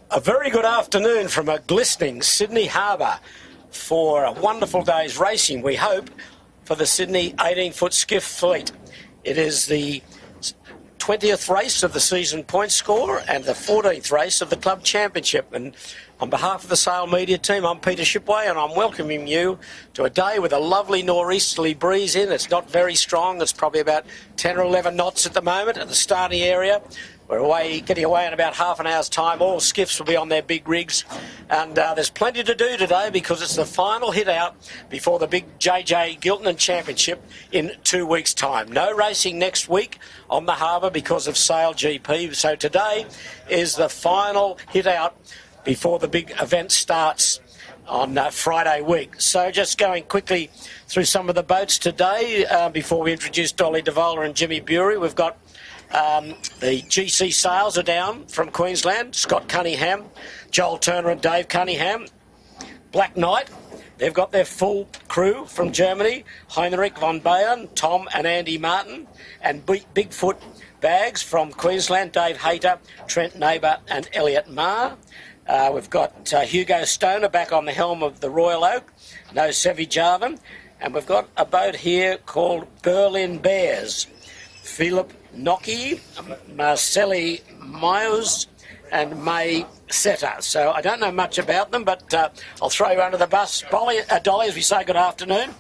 A very good afternoon from a glistening Sydney Harbour for a wonderful day's racing, we hope, for the Sydney 18-foot skiff fleet. It is the 20th race of the season point score and the 14th race of the club championship. And on behalf of the Sail Media team, I'm Peter Shipway, and I'm welcoming you to a day with a lovely nor'easterly breeze in. It's not very strong. It's probably about 10 or 11 knots at the moment at the starting area. We're getting away in about half an hour's time. All skiffs will be on their big rigs. And there's plenty to do today because it's the final hit out before the big JJ Giltinan Championship in 2 weeks' time. No racing next week on the harbour because of Sail GP. So today is the final hit out before the big event starts on Friday week. So just going quickly through some of the boats today before we introduce Dolly DeVola and Jimmy Bury. We've got the GC Sails are down from Queensland. Scott Cunningham, Joel Turner and Dave Cunningham. Black Knight, they've got their full crew from Germany. Heinrich von Bayern, Tom and Andy Martin. And Bigfoot Bags from Queensland. Dave Hayter, Trent Neighbour and Elliot Marr. We've got Hugo Stoner back on the helm of the Royal Oak. No Sevi Jarvan. And we've got a boat here called Berlin Bears. Philip Nocky, Marceli Miles and May Setter. So I don't know much about them, but I'll throw you under the bus. Dolly, as we say, good afternoon.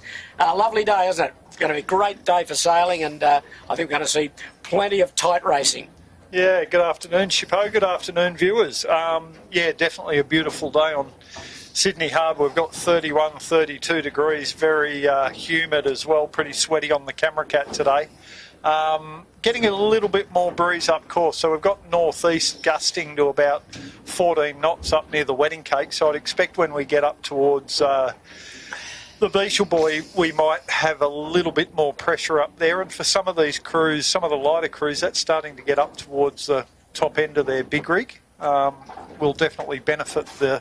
Lovely day, isn't it? It's going to be a great day for sailing, and I think we're going to see plenty of tight racing. Yeah, good afternoon, Shippo. Good afternoon, viewers. Yeah, definitely a beautiful day on Sydney Harbour. We've got 31, 32 degrees, very humid as well, pretty sweaty on the camera cat today. Getting a little bit more breeze up course, so we've got northeast gusting to about 14 knots up near the Wedding Cake, so I'd expect when we get up towards the Beachel Buoy we might have a little bit more pressure up there, and for some of these crews, some of the lighter crews, that's starting to get up towards the top end of their big rig. Will definitely benefit the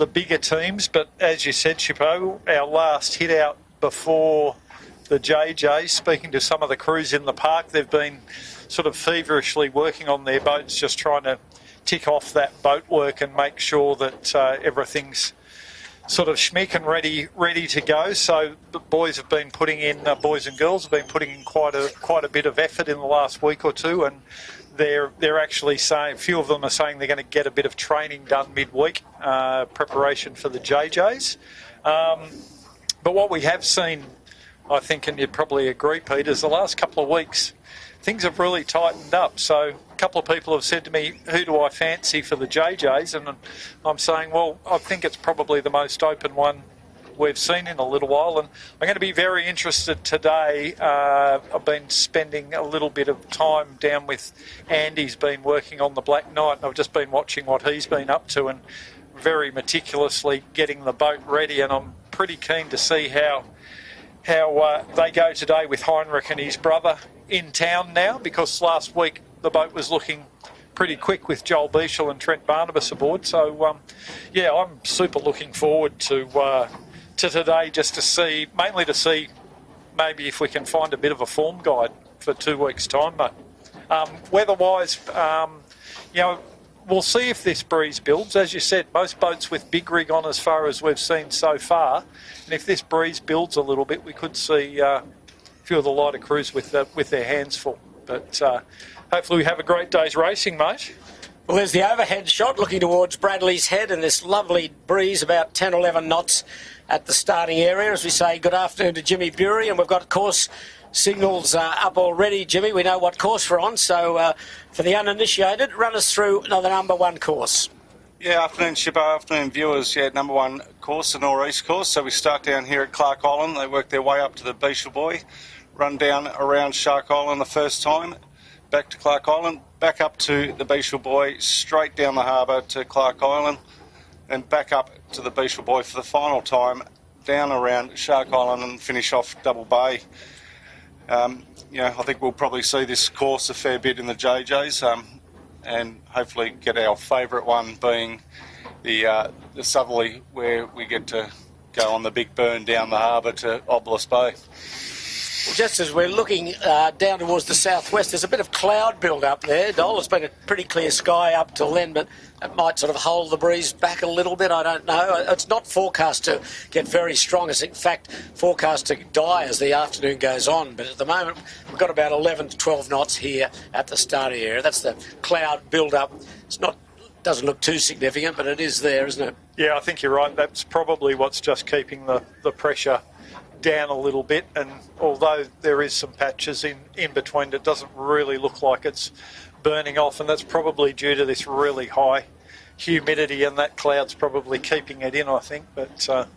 bigger teams, but as you said, Shippo, our last hit out before the JJ, speaking to some of the crews in the park, they've been sort of feverishly working on their boats, just trying to tick off that boat work and make sure that everything's sort of schmick and ready to go. So the boys have been putting in, boys and girls have been putting in quite a bit of effort in the last week or two, and they're actually saying, a few of them are saying they're going to get a bit of training done midweek, preparation for the JJs. But what we have seen, I think, and you'd probably agree, Pete, is the last couple of weeks things have really tightened up. So a couple of people have said to me, who do I fancy for the JJs? And I'm saying, well, I think it's probably the most open one we've seen in a little while. And I'm going to be very interested today. I've been spending a little bit of time down with Andy's been working on the Black Knight, and I've just been watching what he's been up to and very meticulously getting the boat ready. And I'm pretty keen to see how they go today with Heinrich and his brother in town now, because last week the boat was looking pretty quick with Joel Beachel and Trent Barnabas aboard. So, yeah, I'm super looking forward to today, just to see, mainly to see maybe if we can find a bit of a form guide for 2 weeks' time. But weather-wise, you know, we'll see if this breeze builds. As you said, most boats with big rig on as far as we've seen so far. And if this breeze builds a little bit, we could see a few of the lighter crews with their hands full. But hopefully we have a great day's racing, mate. Well, there's the overhead shot looking towards Bradley's Head and this lovely breeze, about 10 or 11 knots at the starting area. As we say, good afternoon to Jimmy Bury, and we've got course signals up already, Jimmy. We know what course we're on, so for the uninitiated, run us through the number one course. Yeah, afternoon, Shippo, afternoon, viewers. Yeah, number one course, the Northeast course. So we start down here at Clark Island. They work their way up to the Beachel Buoy, run down around Shark Island the first time, back to Clark Island, back up to the Beachel Buoy, straight down the harbour to Clark Island, and back up to the Beachel Buoy for the final time, down around Shark Island and finish off Double Bay. You know, I think we'll probably see this course a fair bit in the JJs, and hopefully get our favourite one being the southerly, where we get to go on the big burn down the harbour to Obelisk Bay. Just as we're looking down towards the southwest, there's a bit of cloud build up there, Dol. It's been a pretty clear sky up till then, but it might sort of hold the breeze back a little bit. I don't know. It's not forecast to get very strong. It's in fact forecast to die as the afternoon goes on. But at the moment, we've got about 11 to 12 knots here at the starting area. That's the cloud build up. It's not. Doesn't look too significant, but it is there, isn't it? Yeah, I think you're right. That's probably what's just keeping the pressure down a little bit, and although there is some patches in between, it doesn't really look like it's burning off, and that's probably due to this really high humidity, and that cloud's probably keeping it in, I think. But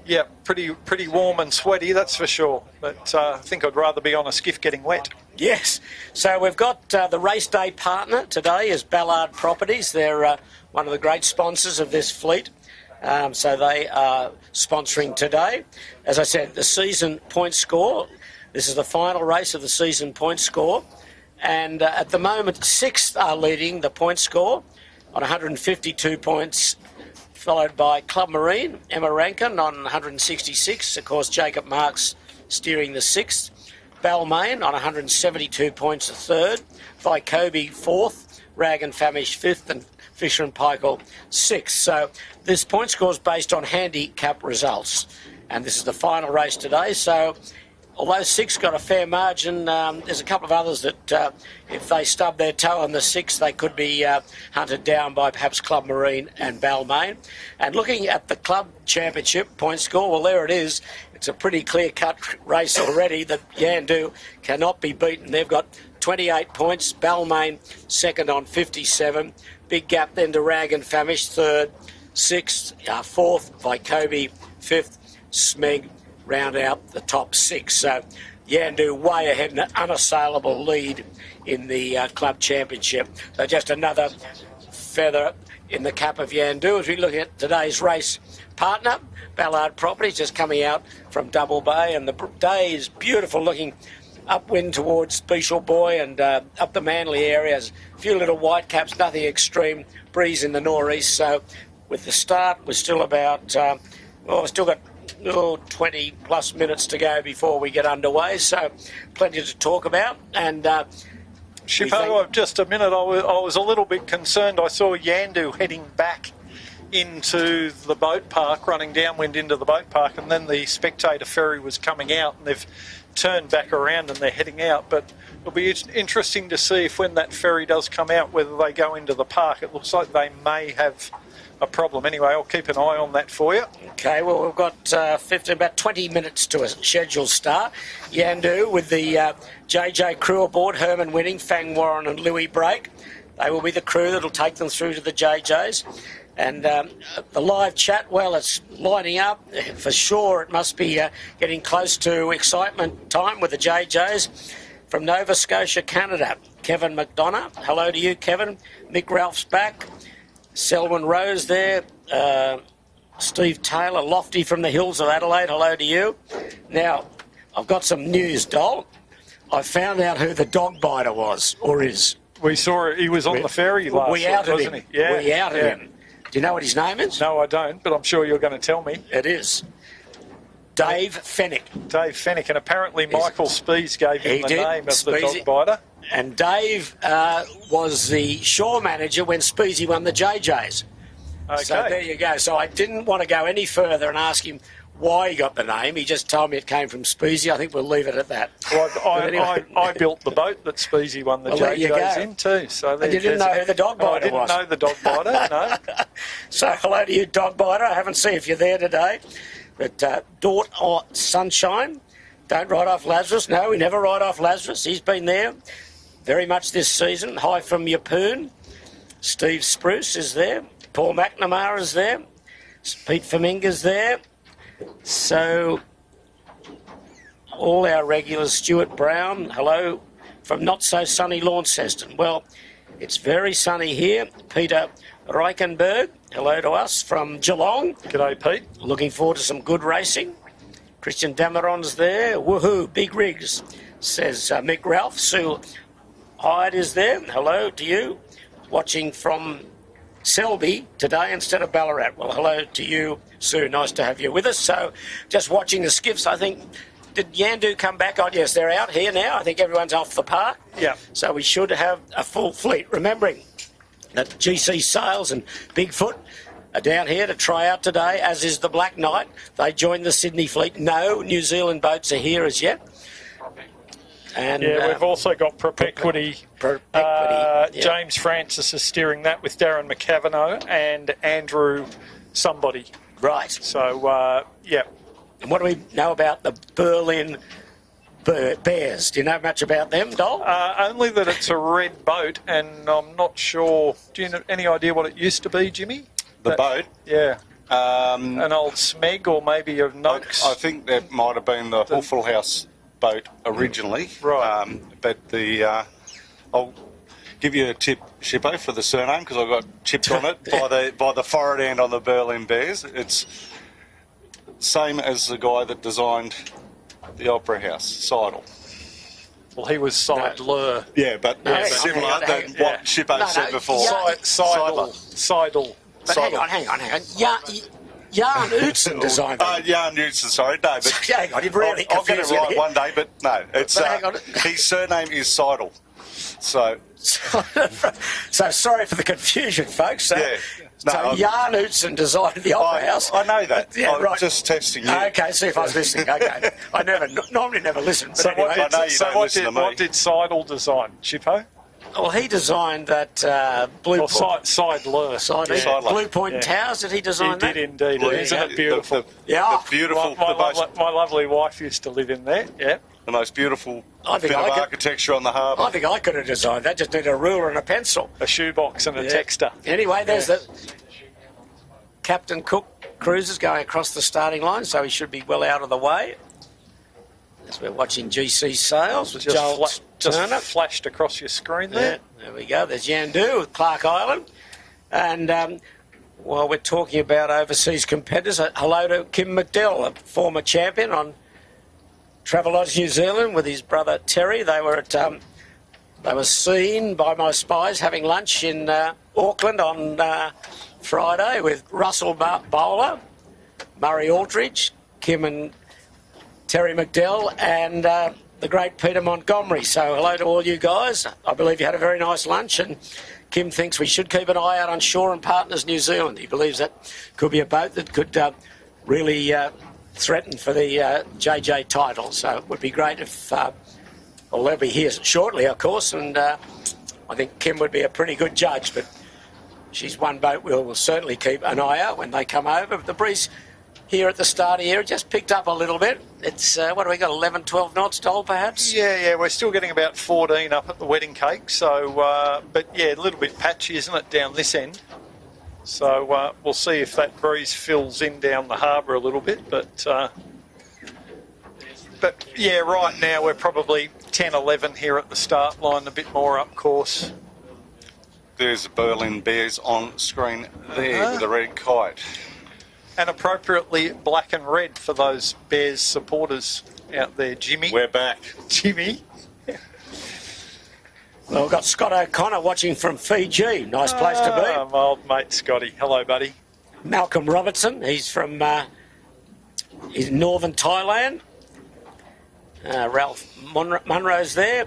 yeah, pretty warm and sweaty, that's for sure. But I think I'd rather be on a skiff getting wet. Yes. So we've got the race day partner today is Ballard Properties. They're one of the great sponsors of this fleet. So they are sponsoring today. As I said, the season point score. This is the final race of the season point score. And at the moment, 6th are leading the point score on 152 points, followed by Club Marine, Emma Rankin on 166. Of course, Jacob Marks steering the 6th. Balmain on 172 points, the 3rd. Vycobi 4th. Rag and Famish 5th. And Fisher and Paykel 6th. So this point score is based on handicap results. And this is the final race today. So although 6 got a fair margin, there's a couple of others that if they stub their toe on the 6, they could be hunted down by perhaps Club Marine and Balmain. And looking at the club championship point score, well, there it is. It's a pretty clear-cut race already that Yandu cannot be beaten. They've got 28 points. Balmain second on 57. Big gap then to Rag and Famish, 3rd. 6th, 4th, Vycobi 5th. Smeg round out the top 6. So Yandu way ahead in an unassailable lead in the club championship. So just another feather in the cap of Yandu as we look at today's race partner. Ballard Properties just coming out from Double Bay, and the day is beautiful, looking upwind towards Beashel Boy and up the Manly areas. A few little white caps, nothing extreme, breeze in the northeast. So with the start, we're still about, we've still got 20 plus minutes to go before we get underway, so plenty to talk about. And Shippo, just a minute, I was a little bit concerned. I saw Yandu heading back into the boat park, running downwind into the boat park, and then the spectator ferry was coming out, and they've turned back around and they're heading out. But it'll be interesting to see if when that ferry does come out, whether they go into the park. It looks like they may have a problem. Anyway, I'll keep an eye on that for you. Okay, well, we've got about 20 minutes to a scheduled start. Yandu with the JJ crew aboard, Herman Winning, Fang Warren and Louis Brake. They will be the crew that'll take them through to the JJs. And the live chat, well, it's lining up. For sure, it must be getting close to excitement time with the JJs. From Nova Scotia, Canada, Kevin McDonough. Hello to you, Kevin. Mick Ralph's back. Selwyn Rose there. Steve Taylor, Lofty from the hills of Adelaide. Hello to you. Now, I've got some news, Dol. I found out who the dog biter was, or is. We saw it. He was on the ferry last week, wasn't he? Yeah. We outed him. Do you know what his name is? No, I don't, but I'm sure you're going to tell me. It is Dave Fennick. Dave Fennick, and apparently Michael Spees gave him the name of the dog biter. And Dave was the shore manager when Speesy won the JJs. Okay. So there you go. So I didn't want to go any further and ask him why he got the name. He just told me it came from Speesy. I think we'll leave it at that. Well, I built the boat that Speesy won the JJs in too. So and you didn't know who the dog biter was? I didn't know the dog biter, no. So hello to you, dog biter. I haven't seen if you're there today. But Dort Sunshine, don't write off Lazarus. No, we never write off Lazarus. He's been there very much this season. Hi from Yapoon. Steve Spruce is there. Paul McNamara is there. Pete Faminga's there. So all our regulars, Stuart Brown, hello from not so sunny Launceston. Well, it's very sunny here. Peter Reichenberg, hello to us from Geelong. G'day, Pete. Looking forward to some good racing. Christian Dameron's there. Woohoo, big rigs, says Mick Ralph. Sue Hyde is there. Hello to you. Watching from Selby today instead of Ballarat. Well, hello to you, Sue. Nice to have you with us. So just watching the skiffs, I think did Yandu come back on? Yes, they're out here now. I think everyone's off the park. Yeah. So we should have a full fleet. Remembering that GC Sales and Bigfoot are down here to try out today, as is the Black Knight. They joined the Sydney fleet. No New Zealand boats are here as yet. And we've also got Perpetuity. James Francis is steering that with Darren McCavanaugh and Andrew somebody. Right. So, yeah. And what do we know about the Berlin Bears? Do you know much about them, Dol? Only that it's a red boat, and I'm not sure. Do you have any idea what it used to be, Jimmy? The boat? Yeah. An old Smeg or maybe a Noakes? I think that might have been the Huffle House boat originally. Right. But I'll give you a tip, Shippo, for the surname, because I got chipped on it by the forward end on the Berlin Bears. It's same as the guy that designed the Opera House, Seidel. Well, he was Seidler. Yeah, but similar than what Shippo said before. Seidel. But hang on. Jan Utzon designed that. Jan Utzon, sorry. No, but hang on, you've really I'll get it confused right me. one day, but no. It's hang on. his surname is Seidel. So sorry for the confusion, folks. So Jan Utzon designed the Opera House. I know that. Yeah, I'm just testing you. Okay, see if I was listening. Okay. I normally never listen. But So, anyway. what did Seidel design, Shippo? Well, he designed that Blue Point. Seidler. Blue Point Towers. Did he design that? He did indeed. Isn't it beautiful? The beautiful. My lovely wife used to live in there. Yeah. The most beautiful bit of architecture on the harbour. I think I could have designed that. Just need a ruler and a pencil. A shoebox and a texter. Anyway, there's the Captain Cook cruisers going across the starting line, so he should be well out of the way. As we're watching GC Sales with Joel Turner. Flashed across your screen there. Yeah, there we go. There's Yandu with Clark Island. And while we're talking about overseas competitors, hello to Kim McDell, a former champion on Travelodge New Zealand with his brother Terry. They were seen by my spies having lunch in Auckland on Friday with Russell Bowler, Murray Aldridge, Kim and Terry McDell, and the great Peter Montgomery. So hello to all you guys. I believe you had a very nice lunch, and Kim thinks we should keep an eye out on Shore and Partners New Zealand. He believes that could be a boat that could really threaten for the JJ title. So it would be great if, they'll be here shortly, of course, and I think Kim would be a pretty good judge, but she's one boat we'll certainly keep an eye out when they come over. But the breeze here at the start of the year just picked up a little bit. It's, what do we got, 11, 12 knots, Dol, perhaps? Yeah, we're still getting about 14 up at the wedding cake. So, but yeah, a little bit patchy, isn't it, down this end? So we'll see if that breeze fills in down the harbour a little bit. But yeah, right now we're probably 10, 11 here at the start line, a bit more up course. There's the Berlin Bears on screen there with the red kite. And appropriately black and red for those Bears supporters out there, Jimmy. We're back. Jimmy. Well, we've got Scott O'Connor watching from Fiji. Nice place to be. My old mate Scotty. Hello, buddy. Malcolm Robertson. He's from he's northern Thailand. Ralph Munro's there.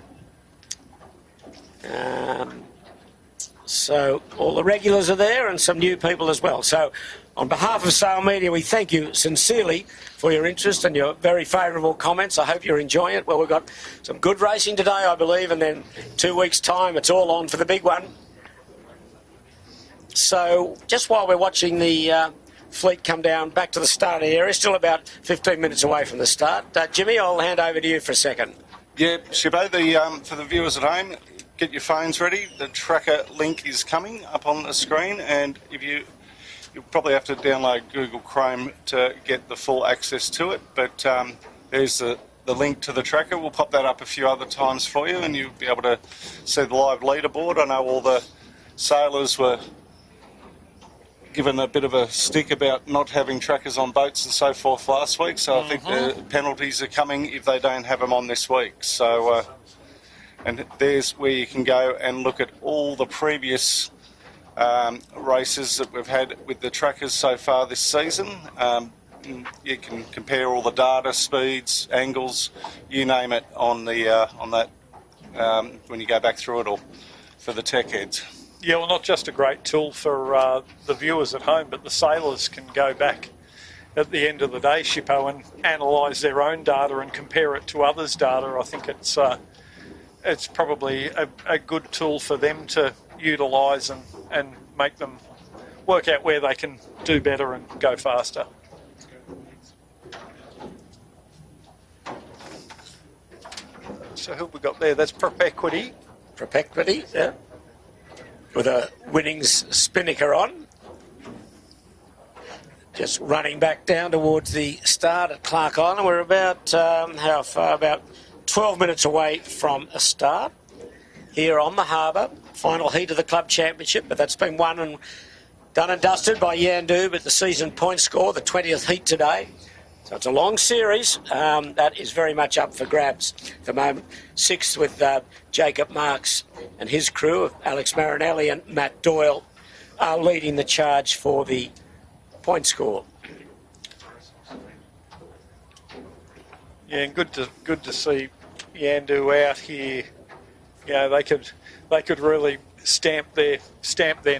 So all the regulars are there and some new people as well. So on behalf of Sail Media, we thank you sincerely for your interest and your very favourable comments. I hope you're enjoying it. Well, we've got some good racing today, I believe, and then 2 weeks' time, it's all on for the big one. So just while we're watching the fleet come down back to the starting area, still about 15 minutes away from the start. Jimmy, I'll hand over to you for a second. Yeah, Shibbo, for the viewers at home, get your phones ready. The tracker link is coming up on the screen, and if you'll probably have to download Google Chrome to get the full access to it, but there's the link to the tracker. We'll pop that up a few other times for you, and you'll be able to see the live leaderboard. I know all the sailors were given a bit of a stick about not having trackers on boats and so forth last week, so I think the penalties are coming if they don't have them on this week. So, and there's where you can go and look at all the previous races that we've had with the trackers so far this season. you can compare all the data, speeds, angles, you name it, on that when you go back through it all for the tech heads. Yeah, well, not just a great tool for the viewers at home, but the sailors can go back at the end of the day, Shippo, and analyse their own data and compare it to others' data. I think it's probably a good tool for them to utilise and make them work out where they can do better and go faster. So who have we got there? That's Perpetuity. Perpetuity, yeah. With a winnings spinnaker on. Just running back down towards the start at Clark Island. We're about, how far? About 12 minutes away from a start here on the harbour. Final heat of the club championship, but that's been won and done and dusted by Yandub at the season point score, the 20th heat today. So it's a long series. That is very much up for grabs at the moment. Sixth with Jacob Marks and his crew of Alex Marinelli and Matt Doyle are leading the charge for the point score. Yeah, and good to see Yandu out here. Yeah, they could really stamp their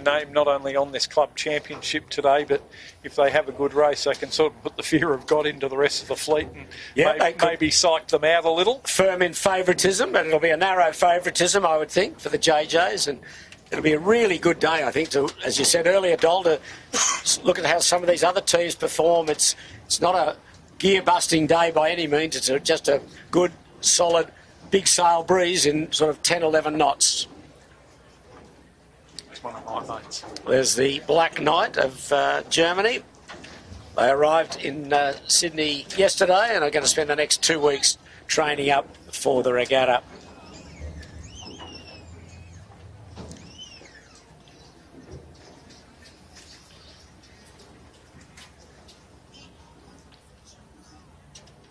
name not only on this club championship today, but if they have a good race, they can sort of put the fear of God into the rest of the fleet and maybe psych them out a little. Firm in favouritism, but it'll be a narrow favouritism, I would think, for the JJs, and it'll be a really good day, I think, to, as you said earlier, Dol, to look at how some of these other teams perform. It's not a gear-busting day by any means. It's just a good, solid, big sail breeze in sort of 10, 11 knots. One of my mates. There's the Black Knight of Germany. They arrived in Sydney yesterday and are going to spend the next 2 weeks training up for the regatta.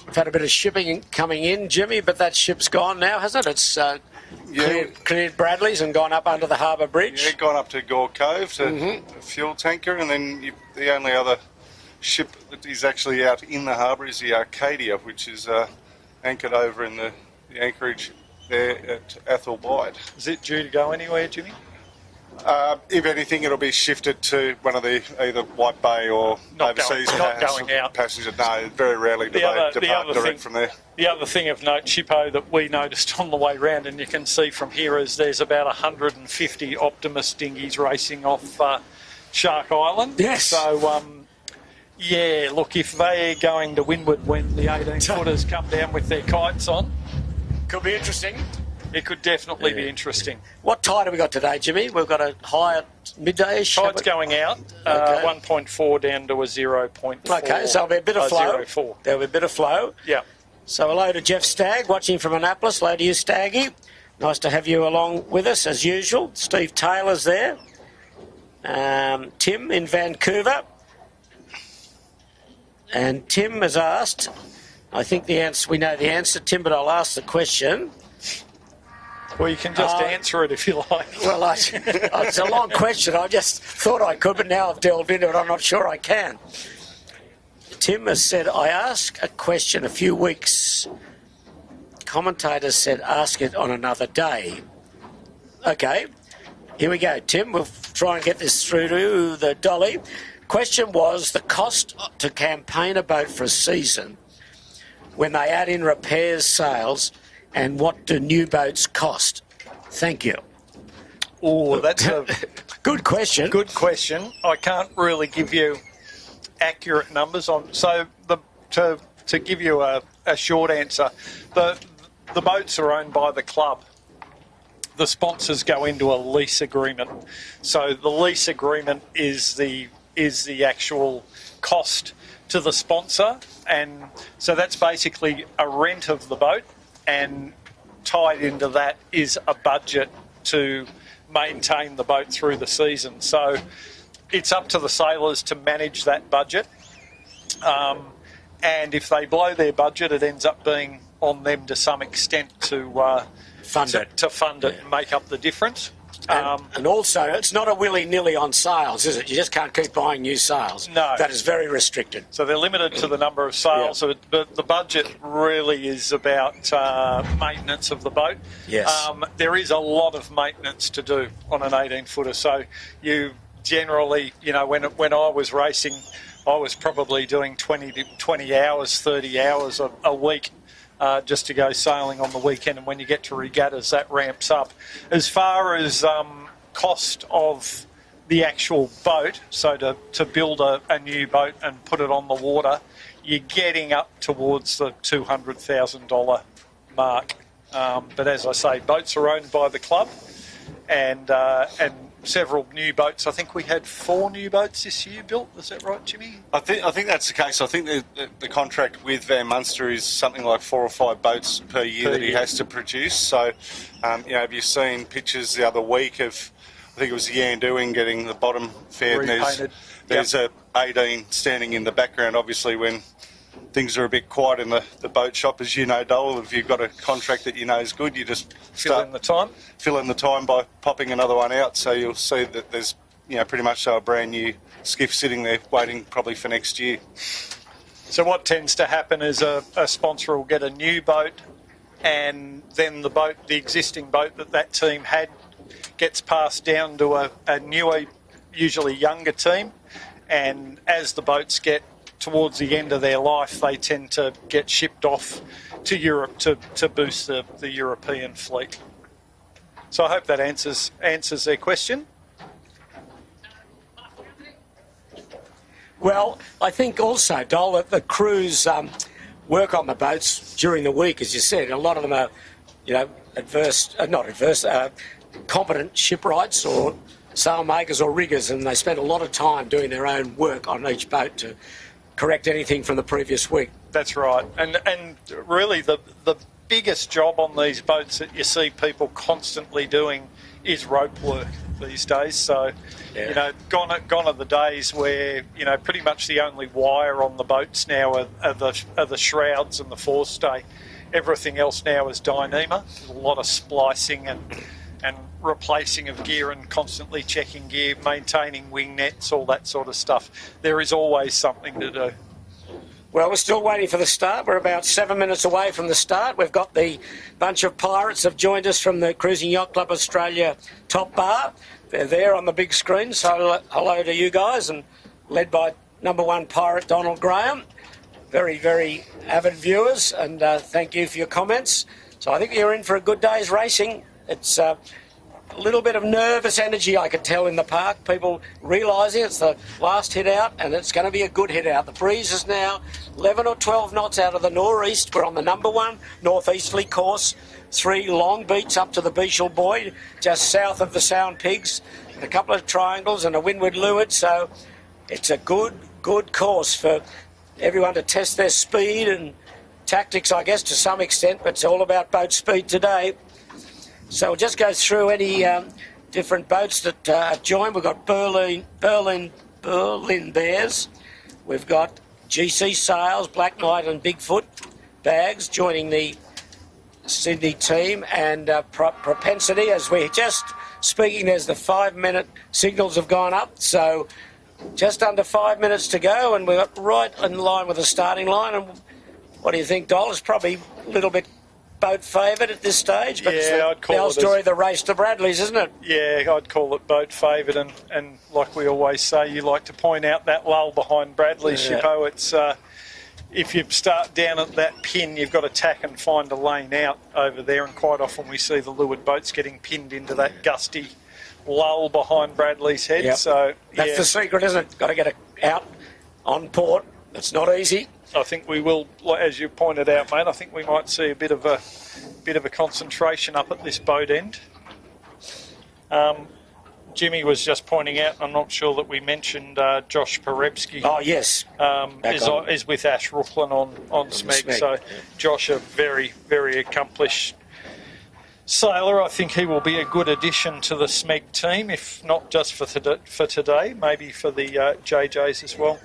We've had a bit of shipping coming in, Jimmy, but that ship's gone now, hasn't it? It's cleared Bradley's and gone up under the harbour bridge. Yeah, gone up to Gore Cove to a fuel tanker, and then the only other ship that is actually out in the harbour is the Arcadia, which is anchored over in the anchorage there at Athol Bight. Is it due to go anywhere, Jimmy? If anything, it'll be shifted to one of the either White Bay or overseas passenger. No, very rarely do they depart direct from there. The other thing of note, Shippo, that we noticed on the way round, and you can see from here, is there's about 150 Optimus dinghies racing off Shark Island. Yes. So, yeah, look, if they're going to windward when the 18-footers come down with their kites on, could be interesting. It could definitely be interesting. What tide have we got today, Jimmy? We've got a high at midday-ish. Tide's going out, 1.4 down to a 0.4. Okay, so there'll be a bit of flow. 0.4. There'll be a bit of flow. Yeah. So hello to Jeff Stagg, watching from Annapolis. Hello to you, Staggy. Nice to have you along with us, as usual. Steve Taylor's there. Tim in Vancouver. And Tim has asked, I think the answer, we know the answer, Tim, but I'll ask the question. Well, you can just answer it if you like. Well, it's a long question. I just thought I could, but now I've delved into it. I'm not sure I can. Tim has said, I asked a question a few weeks. Commentators said, ask it on another day. Okay, here we go, Tim. We'll try and get this through to the dolly. Question was the cost to campaign a boat for a season when they add in repairs, sales, and what do new boats cost? Thank you. Oh, that's a good question. Good question. I can't really give you accurate numbers on. So to give you a short answer, the boats are owned by the club. The sponsors go into a lease agreement. So the lease agreement is the actual cost to the sponsor, and so that's basically a rent of the boat. And tied into that is a budget to maintain the boat through the season. So it's up to the sailors to manage that budget. And if they blow their budget, it ends up being on them to some extent to fund it and make up the difference. And also, it's not a willy-nilly on sales, is it? You just can't keep buying new sales. No. That is very restricted. So they're limited to the number of sales, but the budget really is about maintenance of the boat. Yes. There is a lot of maintenance to do on an 18-footer. So you generally, when I was racing, I was probably doing 20 hours, 30 hours a week just to go sailing on the weekend. And when you get to regattas, that ramps up. As far as cost of the actual boat, so to build a new boat and put it on the water, you're getting up towards the $200,000 mark. But as I say, boats are owned by the club, and several new boats. I think we had 4 new boats this year built. Is that right, Jimmy? I think that's the case. I think the contract with Van Munster is something like 4 or 5 boats per year that he has to produce. So, have you seen pictures the other week of, I think it was the Yandoing getting the bottom faired, and there's a 18 standing in the background. Obviously, when things are a bit quiet in the boat shop, as you know, Dole, if you've got a contract that you know is good, you just Fill in the time by popping another one out. So you'll see that there's pretty much a brand new skiff sitting there waiting probably for next year. So what tends to happen is a sponsor will get a new boat, and then the existing boat that team had gets passed down to a newer, usually younger team, and as the boats get towards the end of their life, they tend to get shipped off to Europe to boost the European fleet. So I hope that answers their question. Well, I think also, Dole, that the crews work on the boats during the week, as you said. A lot of them are, competent shipwrights or sailmakers or riggers, and they spend a lot of time doing their own work on each boat to correct anything from the previous week. That's right. And really the biggest job on these boats that you see people constantly doing is rope work these days. So, gone are the days where, pretty much the only wire on the boats now are the shrouds and the forestay. Everything else now is Dyneema. There's a lot of splicing and replacing of gear and constantly checking gear, maintaining wing nets, all that sort of stuff. There is always something to do. Well, we're still waiting for the start. We're about 7 minutes away from the start. We've got the bunch of pirates have joined us from the Cruising Yacht Club Australia top bar. They're there on the big screen, so hello to you guys, and led by number 1 pirate Donald Graham. Very, very avid viewers, and thank you for your comments. So I think you're in for a good day's racing. It's a little bit of nervous energy, I could tell, in the park. People realising it's the last hit out, and it's going to be a good hit out. The breeze is now 11 or 12 knots out of the nor'east. We're on the number 1 northeasterly course. 3 long beats up to the Beechel Buoy, just south of the Sound Pigs, and a couple of triangles and a windward leeward. So it's a good course for everyone to test their speed and tactics, I guess, to some extent, but it's all about boat speed today. So we'll just go through any different boats that have joined. We've got Berlin Bears. We've got GC Sails, Black Knight and Bigfoot Bags joining the Sydney team, and Propensity. As we're just speaking, there's the 5-minute signals have gone up. So just under 5 minutes to go, and we're right in line with the starting line. And what do you think, Dol? It's probably a little bit boat favoured at this stage, but I'd call the old story of the race to Bradley's, isn't it? Yeah, I'd call it boat favoured, and like we always say, you like to point out that lull behind Bradley's, Shippo. It's if you start down at that pin, you've got to tack and find a lane out over there, and quite often we see the leeward boats getting pinned into that gusty lull behind Bradley's head. Yep. So that's the secret, isn't it? Got to get it out on port. It's not easy. I think we will, as you pointed out, mate. I think we might see a bit of a concentration up at this boat end. Jimmy was just pointing out, I'm not sure that we mentioned Josh Perebski. Oh, yes. Is with Ash Rooklyn on SMEG. So Josh, a very, very accomplished sailor. I think he will be a good addition to the SMEG team, if not just for today, maybe for the JJs as well.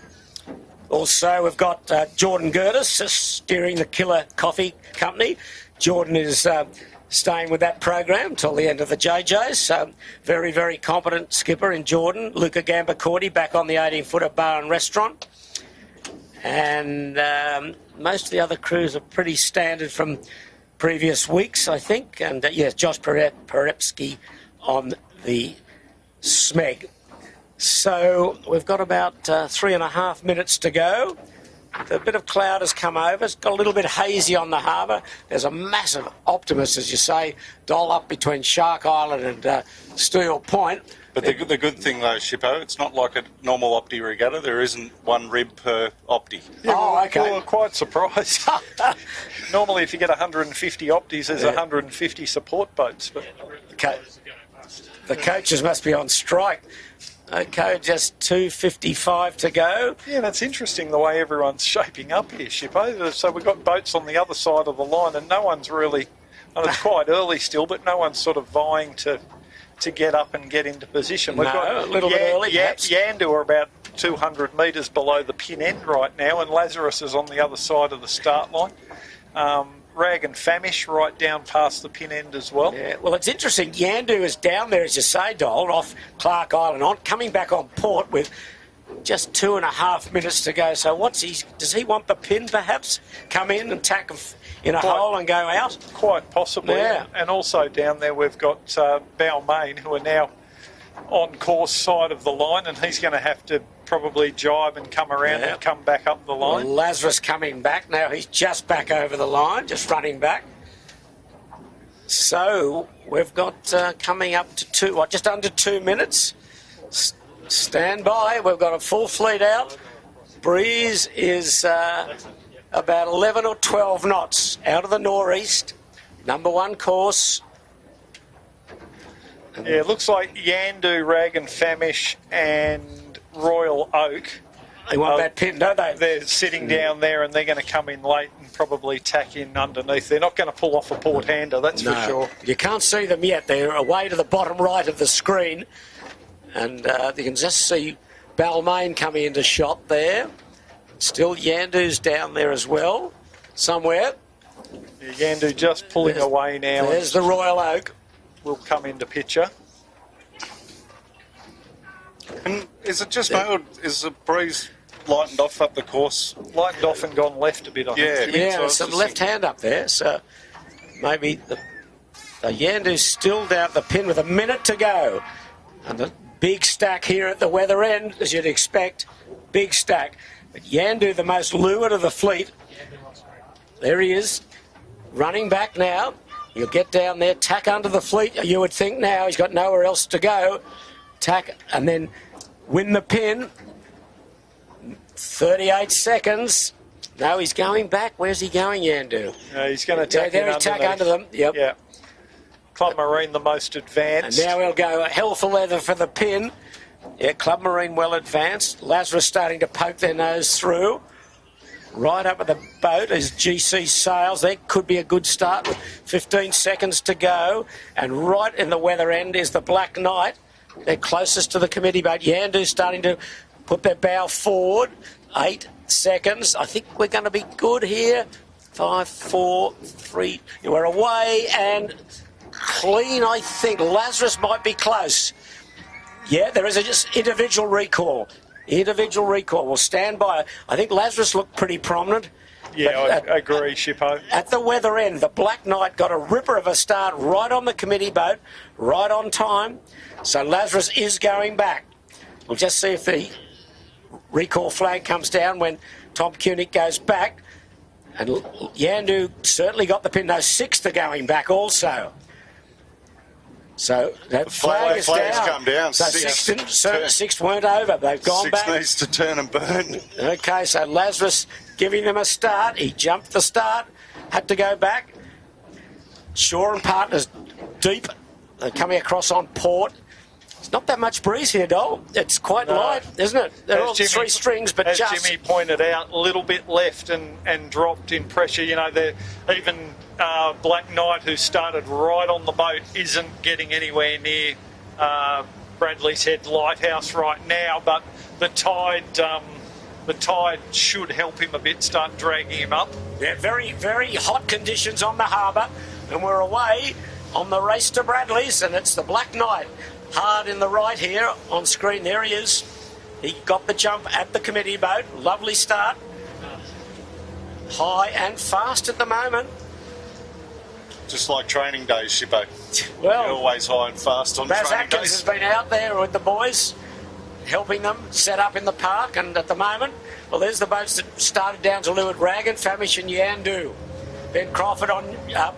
Also, we've got Jordan Gertis steering the Killer Coffee Company. Jordan is staying with that program till the end of the JJs. So very, very competent skipper in Jordan. Luca Gambacorti back on the 18-footer bar and restaurant. And most of the other crews are pretty standard from previous weeks, I think. And yes, Josh Perepsky on the SMEG. So we've got about 3.5 minutes to go. A bit of cloud has come over. It's got a little bit hazy on the harbour. There's a massive optimist, as you say, doll up between Shark Island and Steel Point. But the good thing, though, Shippo, it's not like a normal Opti regatta. There isn't one rib per Opti. Yeah, oh, okay. We were quite surprised. Normally, if you get 150 Optis, there's 150 support boats. But the coaches must be on strike. Okay, just 2:55 to go. yeah, that's interesting the way everyone's shaping up here, Shippo. So we've got boats on the other side of the line, and no one's really, and it's quite early still, but no one's sort of vying to get up and get into position. We've got a little bit early, perhaps. Yandu are about 200 metres below the pin end right now, and Lazarus is on the other side of the start line. Rag and Famish right down past the pin end as well. Yeah, well, it's interesting. Yandu is down there, as you say, Dole, off Clark Island, coming back on port with just 2.5 minutes to go. So does he want the pin, perhaps? Come in and tack in a hole and go out? Quite possibly. Yeah. And also down there we've got Balmain, who are now on course side of the line, and he's going to have to probably jibe and come around and come back up the line. Well, Lazarus coming back now. He's just back over the line, just running back. So we've got coming up to just under 2 minutes. Stand by. We've got a full fleet out. Breeze is about 11 or 12 knots out of the northeast. Number one course. Yeah, it looks like Yandu, Rag and Famish and Royal Oak. They want that pin, don't they? They're sitting down there, and they're going to come in late and probably tack in underneath. They're not going to pull off a port hander, that's for sure. You can't see them yet. They're away to the bottom right of the screen. And you can just see Balmain coming into shot there. Still Yandu's down there as well, somewhere. Yeah, Yandu just pulling away now. There's the Royal Oak. Will come into picture. And is it just me, or is the breeze lightened off up the course? Lightened off and gone left a bit, I think. Yeah, so some left hand up there. So maybe the Yandu's still down the pin with a minute to go. And a big stack here at the weather end, as you'd expect. Big stack. But Yandu, the most lured of the fleet. There he is, running back now. You'll get down there, tack under the fleet, you would think now. He's got nowhere else to go. Tack and then win the pin. 38 seconds. No, he's going back. Where's he going, Yandu? He's going to tack in tack under them. Yep. Yeah. Club Marine the most advanced. And now we'll go hell for leather for the pin. Yeah, Club Marine well advanced. Lazarus starting to poke their nose through. Right up at the boat is GC Sails. That could be a good start with 15 seconds to go. And right in the weather end is the Black Knight. They're closest to the committee boat. Yandu starting to put their bow forward. 8 seconds. I think we're going to be good here. 5, 4, 3. We're away and clean, I think. Lazarus might be close. Yeah, there is a just individual recall. Individual recall. We'll stand by. I think Lazarus looked pretty prominent. Yeah, I agree, Shippo. At the weather end, the Black Knight got a ripper of a start right on the committee boat, right on time. So Lazarus is going back. We'll just see if the recall flag comes down when Tom Kunick goes back. And Yandu certainly got the pin. No, 6th are going back also. So that flag is flag's down. come down. So six weren't over. They've gone back. 6 needs to turn and burn. Okay, so Lazarus giving them a start. He jumped the start, had to go back. Shaw and Partners deep. They're coming across on port. It's not that much breeze here, Dole. It's quite light, isn't it? They're all 3 strings, but as just... Jimmy pointed out, a little bit left and dropped in pressure. You know, even Black Knight, who started right on the boat, isn't getting anywhere near Bradley's Head Lighthouse right now, but the tide the tide should help him a bit, start dragging him up. Yeah, very, very hot conditions on the harbour, and we're away on the race to Bradley's, and it's the Black Knight hard in the right here on screen. There he is. He got the jump at the committee boat. Lovely start. High and fast at the moment. Just like training days, Shippo. Well, you're always high and fast on Baz training Atkins days. has been out there with the boys, helping them set up in the park, and at the moment, well, there's the boats that started down to leeward, Rag and Famish and Yandu. Ben Crawford on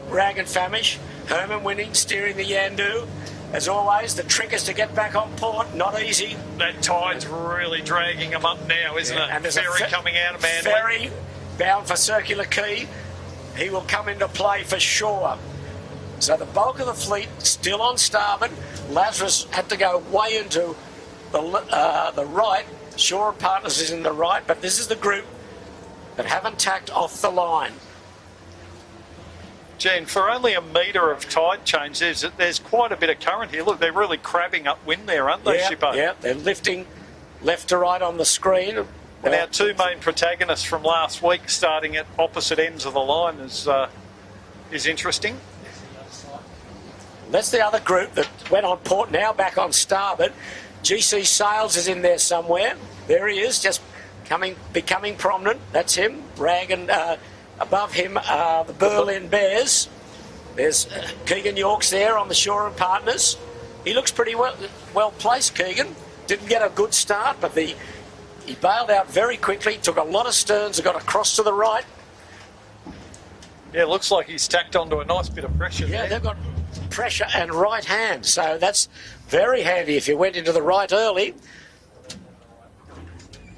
Rag and Famish, Herman winning, steering the Yandu. As always, the trick is to get back on port, not easy. That tide's really dragging him up now, isn't it? And there's ferry a coming out of Manly. Ferry bound for Circular Quay. He will come into play for sure. So the bulk of the fleet still on starboard. Lazarus had to go way into the right. Shore and Partners is in the right, but this is the group that haven't tacked off the line. Jen, for only a metre of tide change, there's quite a bit of current here. Look, they're really crabbing upwind there, aren't they, Shippo? Yeah, they're lifting left to right on the screen. And our two main protagonists from last week starting at opposite ends of the line is interesting. That's the other group that went on port, now back on starboard. GC Sales is in there somewhere. There he is, just becoming prominent. That's him. Rag and above him are the Berlin Bears. There's Keegan York's there on the Shore and Partners. He looks pretty well placed, Keegan. Didn't get a good start, but he bailed out very quickly, took a lot of sterns and got across to the right. Yeah, it looks like he's tacked onto a nice bit of pressure Yeah, there. they've got pressure and right hand, so that's very handy if you went into the right early.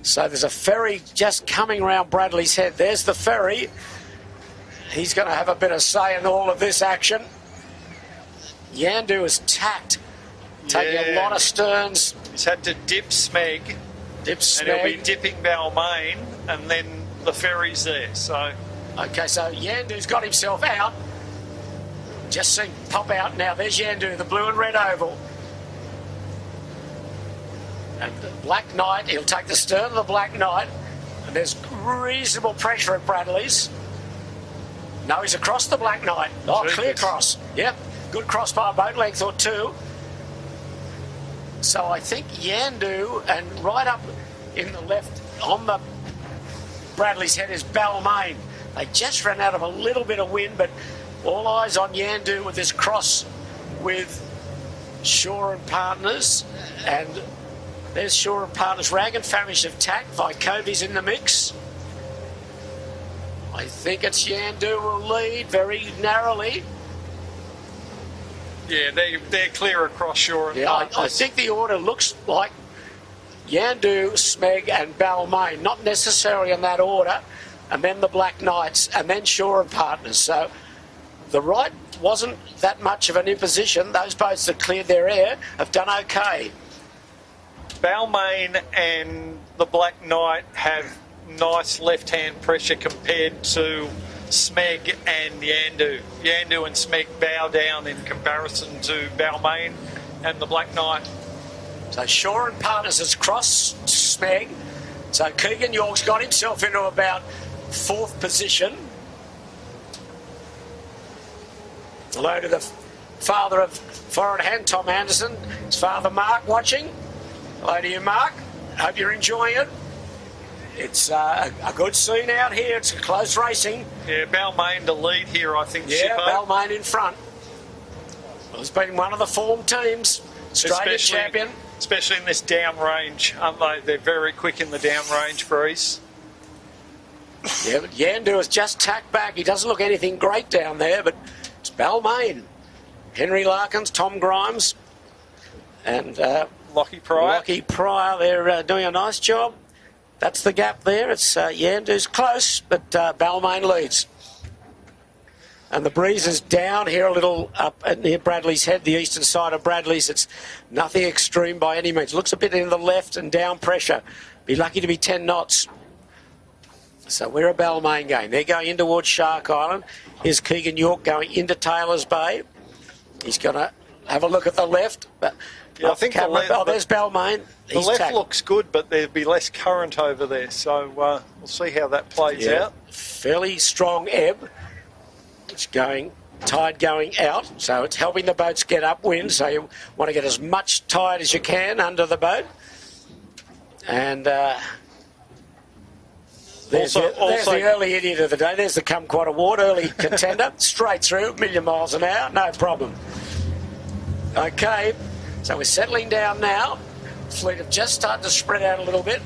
So there's a ferry just coming round Bradley's Head. There's the ferry. He's going to have a bit of say in all of this action. Yandu is tacked, taking a lot of sterns. He's had to dip Smeg. Dip Smeg. And he'll be dipping Balmain, and then the ferry's there. So okay, so Yandu's got himself out. Just seen pop out now. There's Yandu, the blue and red oval. And the Black Knight, he'll take the stern of the Black Knight. And there's reasonable pressure at Bradley's. No, he's across the Black Knight. Oh, clear cross. Yep, good cross by a boat length or two. So I think Yandu, and right up in the left on the Bradley's Head is Balmain. They just ran out of a little bit of wind, but all eyes on Yandu with this cross with Shore and Partners. And there's Shore and Partners. Rag and Famish have tacked. Vykovi's in the mix. I think it's Yandu will lead very narrowly. yeah, they're clear across Shore and Partners. I think the order looks like Yandu, Smeg and Balmain, not necessarily in that order, and then the Black Knights, and then Shore and Partners. So the right wasn't that much of an imposition. Those boats that cleared their air have done okay. Balmain and the Black Knight have nice left-hand pressure compared to Smeg and Yandu. Yandu and Smeg bow down in comparison to Balmain and the Black Knight. So Shore and Partners has crossed Smeg. So Keegan York's got himself into about fourth position. Hello to the father of Foreign Hand, Tom Anderson. His father, Mark, watching. Hello to you, Mark. Hope you're enjoying it. It's a good scene out here. It's a close racing. Yeah, Balmain to lead here, I think. Yeah, Shippo. Balmain in front. Well, he's been one of the form teams. Australian champion. Especially in this downrange, aren't they? They're very quick in the downrange breeze. Yeah, but Yandu has just tacked back. He doesn't look anything great down there, but it's Balmain. Henry Larkins, Tom Grimes, and Lockie Pryor. Lockie Pryor. They're doing a nice job. That's the gap there. It's Yandu's close, but Balmain leads. And the breeze is down here a little up near Bradley's Head, the eastern side of Bradley's. It's nothing extreme by any means. Looks a bit in the left and down pressure. Be lucky to be 10 knots. So we're a Balmain game. They're going in towards Shark Island. Here's Keegan York going into Taylor's Bay. He's going to have a look at the left. But Yeah, I think the left, there's Balmain. the left looks good, but there'll be less current over there. So we'll see how that plays out. Fairly strong ebb. It's tide going out, so it's helping the boats get upwind. So you want to get as much tide as you can under the boat. And there's the early idiot of the day. There's the Kumquat Award, early contender, straight through, 1,000,000 miles an hour, no problem. Okay, so we're settling down now. Fleet have just started to spread out a little bit.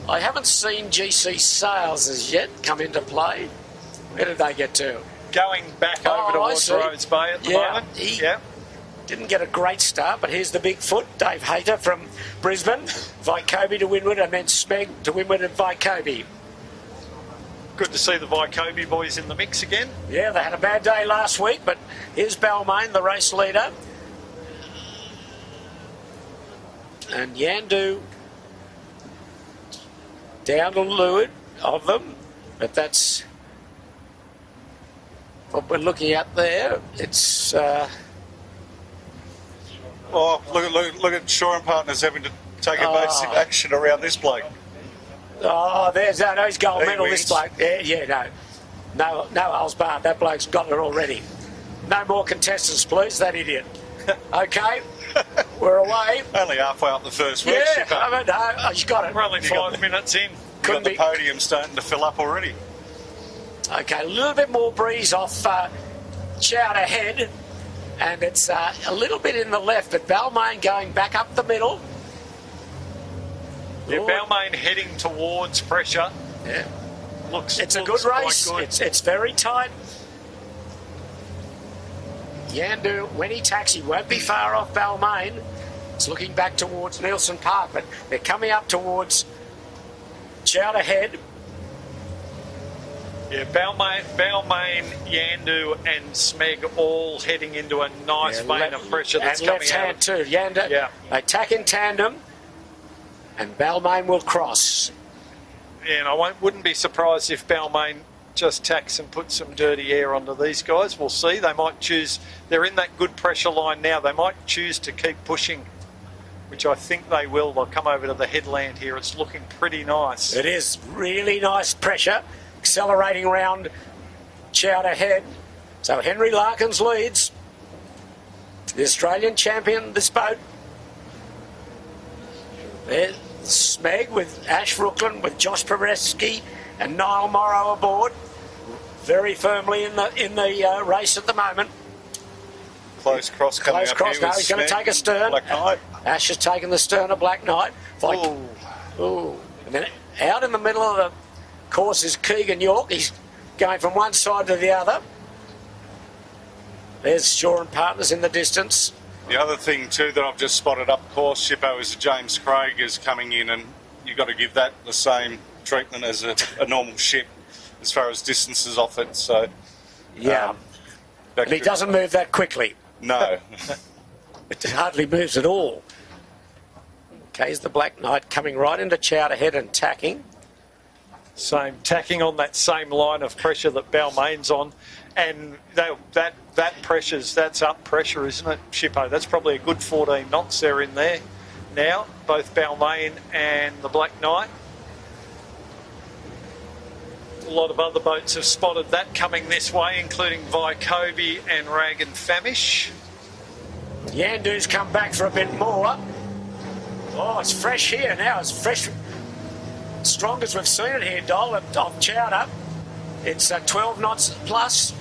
I haven't seen GC Sails as yet come into play. Where did they get to? Going back over towards Rhodes Bay at the moment. He didn't get a great start, but here's the big foot, Dave Hayter from Brisbane. Vycobi to windward, and then Smeg to windward and Vycobi. Good to see the Vycobi boys in the mix again. Yeah, they had a bad day last week, but here's Balmain, the race leader. And Yandu down to leeward of them, but that's what we're looking at there. It's look at Shaw and Partners having to take evasive action around this bloke. There's he's gold medal, this bloke. No holes barred. That bloke's got it already. No more contestants, please, that idiot. Okay, we're away. Only halfway up the first week. He's got it. We're only 5 minutes in. Got the podium starting to fill up already. Okay, a little bit more breeze off Chowder Head, and it's a little bit in the left, but Balmain going back up the middle. Yeah, Balmain heading towards pressure. Yeah, it's a good race. Good. It's very tight. Yandu, when he tacks, he won't be far off Balmain. It's looking back towards Nielsen Park, but they're coming up towards Chowder Head. Yeah, Balmain, Yandu and Smeg all heading into a nice vein of pressure that's coming out. And left hand too. Yandu, they tack in tandem, and Balmain will cross. Yeah, and I wouldn't be surprised if Balmain just tacks and puts some dirty air onto these guys. We'll see. They might choose. They're in that good pressure line now. They might choose to keep pushing, which I think they will. They'll come over to the headland here. It's looking pretty nice. It is really nice pressure. Accelerating round Chowder Head. So Henry Larkins leads. The Australian champion, this boat. There's Smeg with Ash Rooklin, with Josh Pareski and Niall Morrow aboard. Very firmly in the race at the moment. Close cross coming up here. Now he's going to take a stern. Black Knight. Ash has taken the stern of Black Knight. And then out in the middle of the course is Keegan York. He's going from one side to the other. There's Shaw and Partners in the distance. The other thing too that I've just spotted up course, Shippo, is James Craig is coming in, and you've got to give that the same treatment as a normal ship as far as distances off it. So and he doesn't move that quickly. No. It hardly moves at all. Okay, is the Black Knight coming right into Chowder Head and tacking. Tacking on that same line of pressure that Balmain's on, and that's up pressure, isn't it, Shippo? That's probably a good 14 knots they're in there now, both Balmain and the Black Knight. A lot of other boats have spotted that coming this way, including Vycobi and Rag and Famish. Yandu's come back for a bit more. Oh, it's fresh here now. It's fresh. Strongest we've seen it here, Dole, of Chowder. It's 12 knots plus.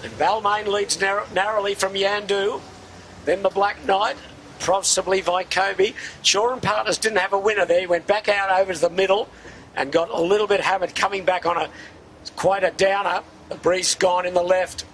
And Balmain leads narrowly from Yandu. Then the Black Knight, possibly Vycobi. Shaw and Partners didn't have a winner there. He went back out over to the middle and got a little bit hammered, coming back on quite a downer. The breeze gone in the left.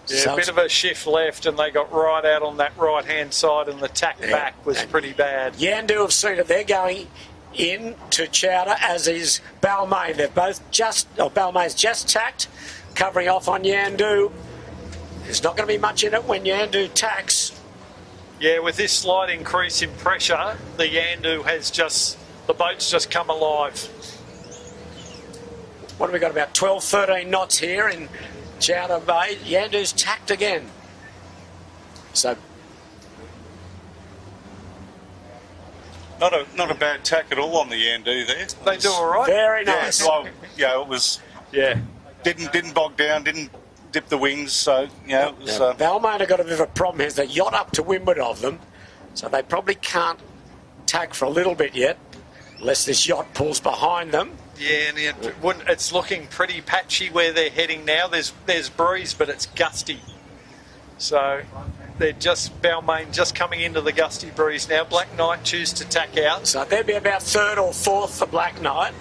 Yeah, a bit of a shift left, and they got right out on that right-hand side, and the tack back was pretty bad. Yandu have seen it. They're going in to Chowder, as is Balmain. They've both Balmain's just tacked, covering off on Yandu. There's not going to be much in it when Yandu tacks. Yeah, with this slight increase in pressure, the Yandu the boat's just come alive. What have we got, about 12, 13 knots here in Chowder Bay? Yandu's tacked again. So Not a bad tack at all on the Yandu there. They do all right. very nice. Yeah, well, yeah, it was Yeah. didn't bog down, didn't dip the wings, so yeah, it was. Balmain have got a bit of a problem. There's a yacht up to windward of them, so they probably can't tack for a little bit yet, unless this yacht pulls behind them. Yeah, and it's looking pretty patchy where they're heading now. There's breeze, but it's gusty. So they're Balmain just coming into the gusty breeze now. Black Knight choose to tack out. So they'd be about third or fourth for Black Knight.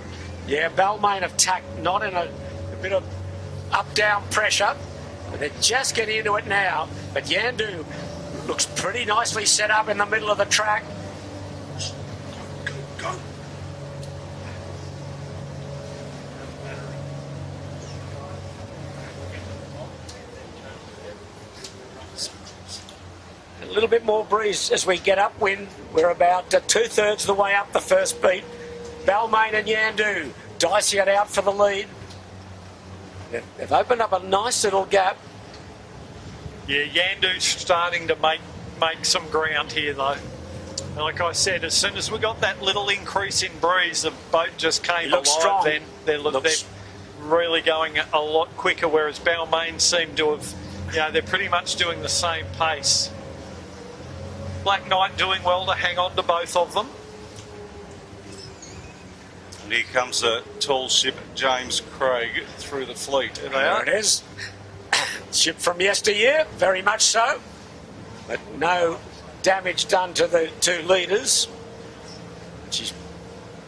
Yeah, Balmain have tacked not in a bit of up-down pressure, but they're just getting into it now. But Yandu looks pretty nicely set up in the middle of the track. Go. A little bit more breeze as we get upwind. We're about two-thirds of the way up the first beat. Balmain and Yandu dicing it out for the lead. They've opened up a nice little gap. Yeah, Yandu's starting to make some ground here, though. Like I said, as soon as we got that little increase in breeze, the boat just came alive. Strong. Then they're really going a lot quicker, whereas Balmain seem to have, they're pretty much doing the same pace. Black Knight doing well to hang on to both of them. And here comes a tall ship, James Craig, through the fleet. There it is. Ship from yesteryear, very much so. But no damage done to the two leaders. She's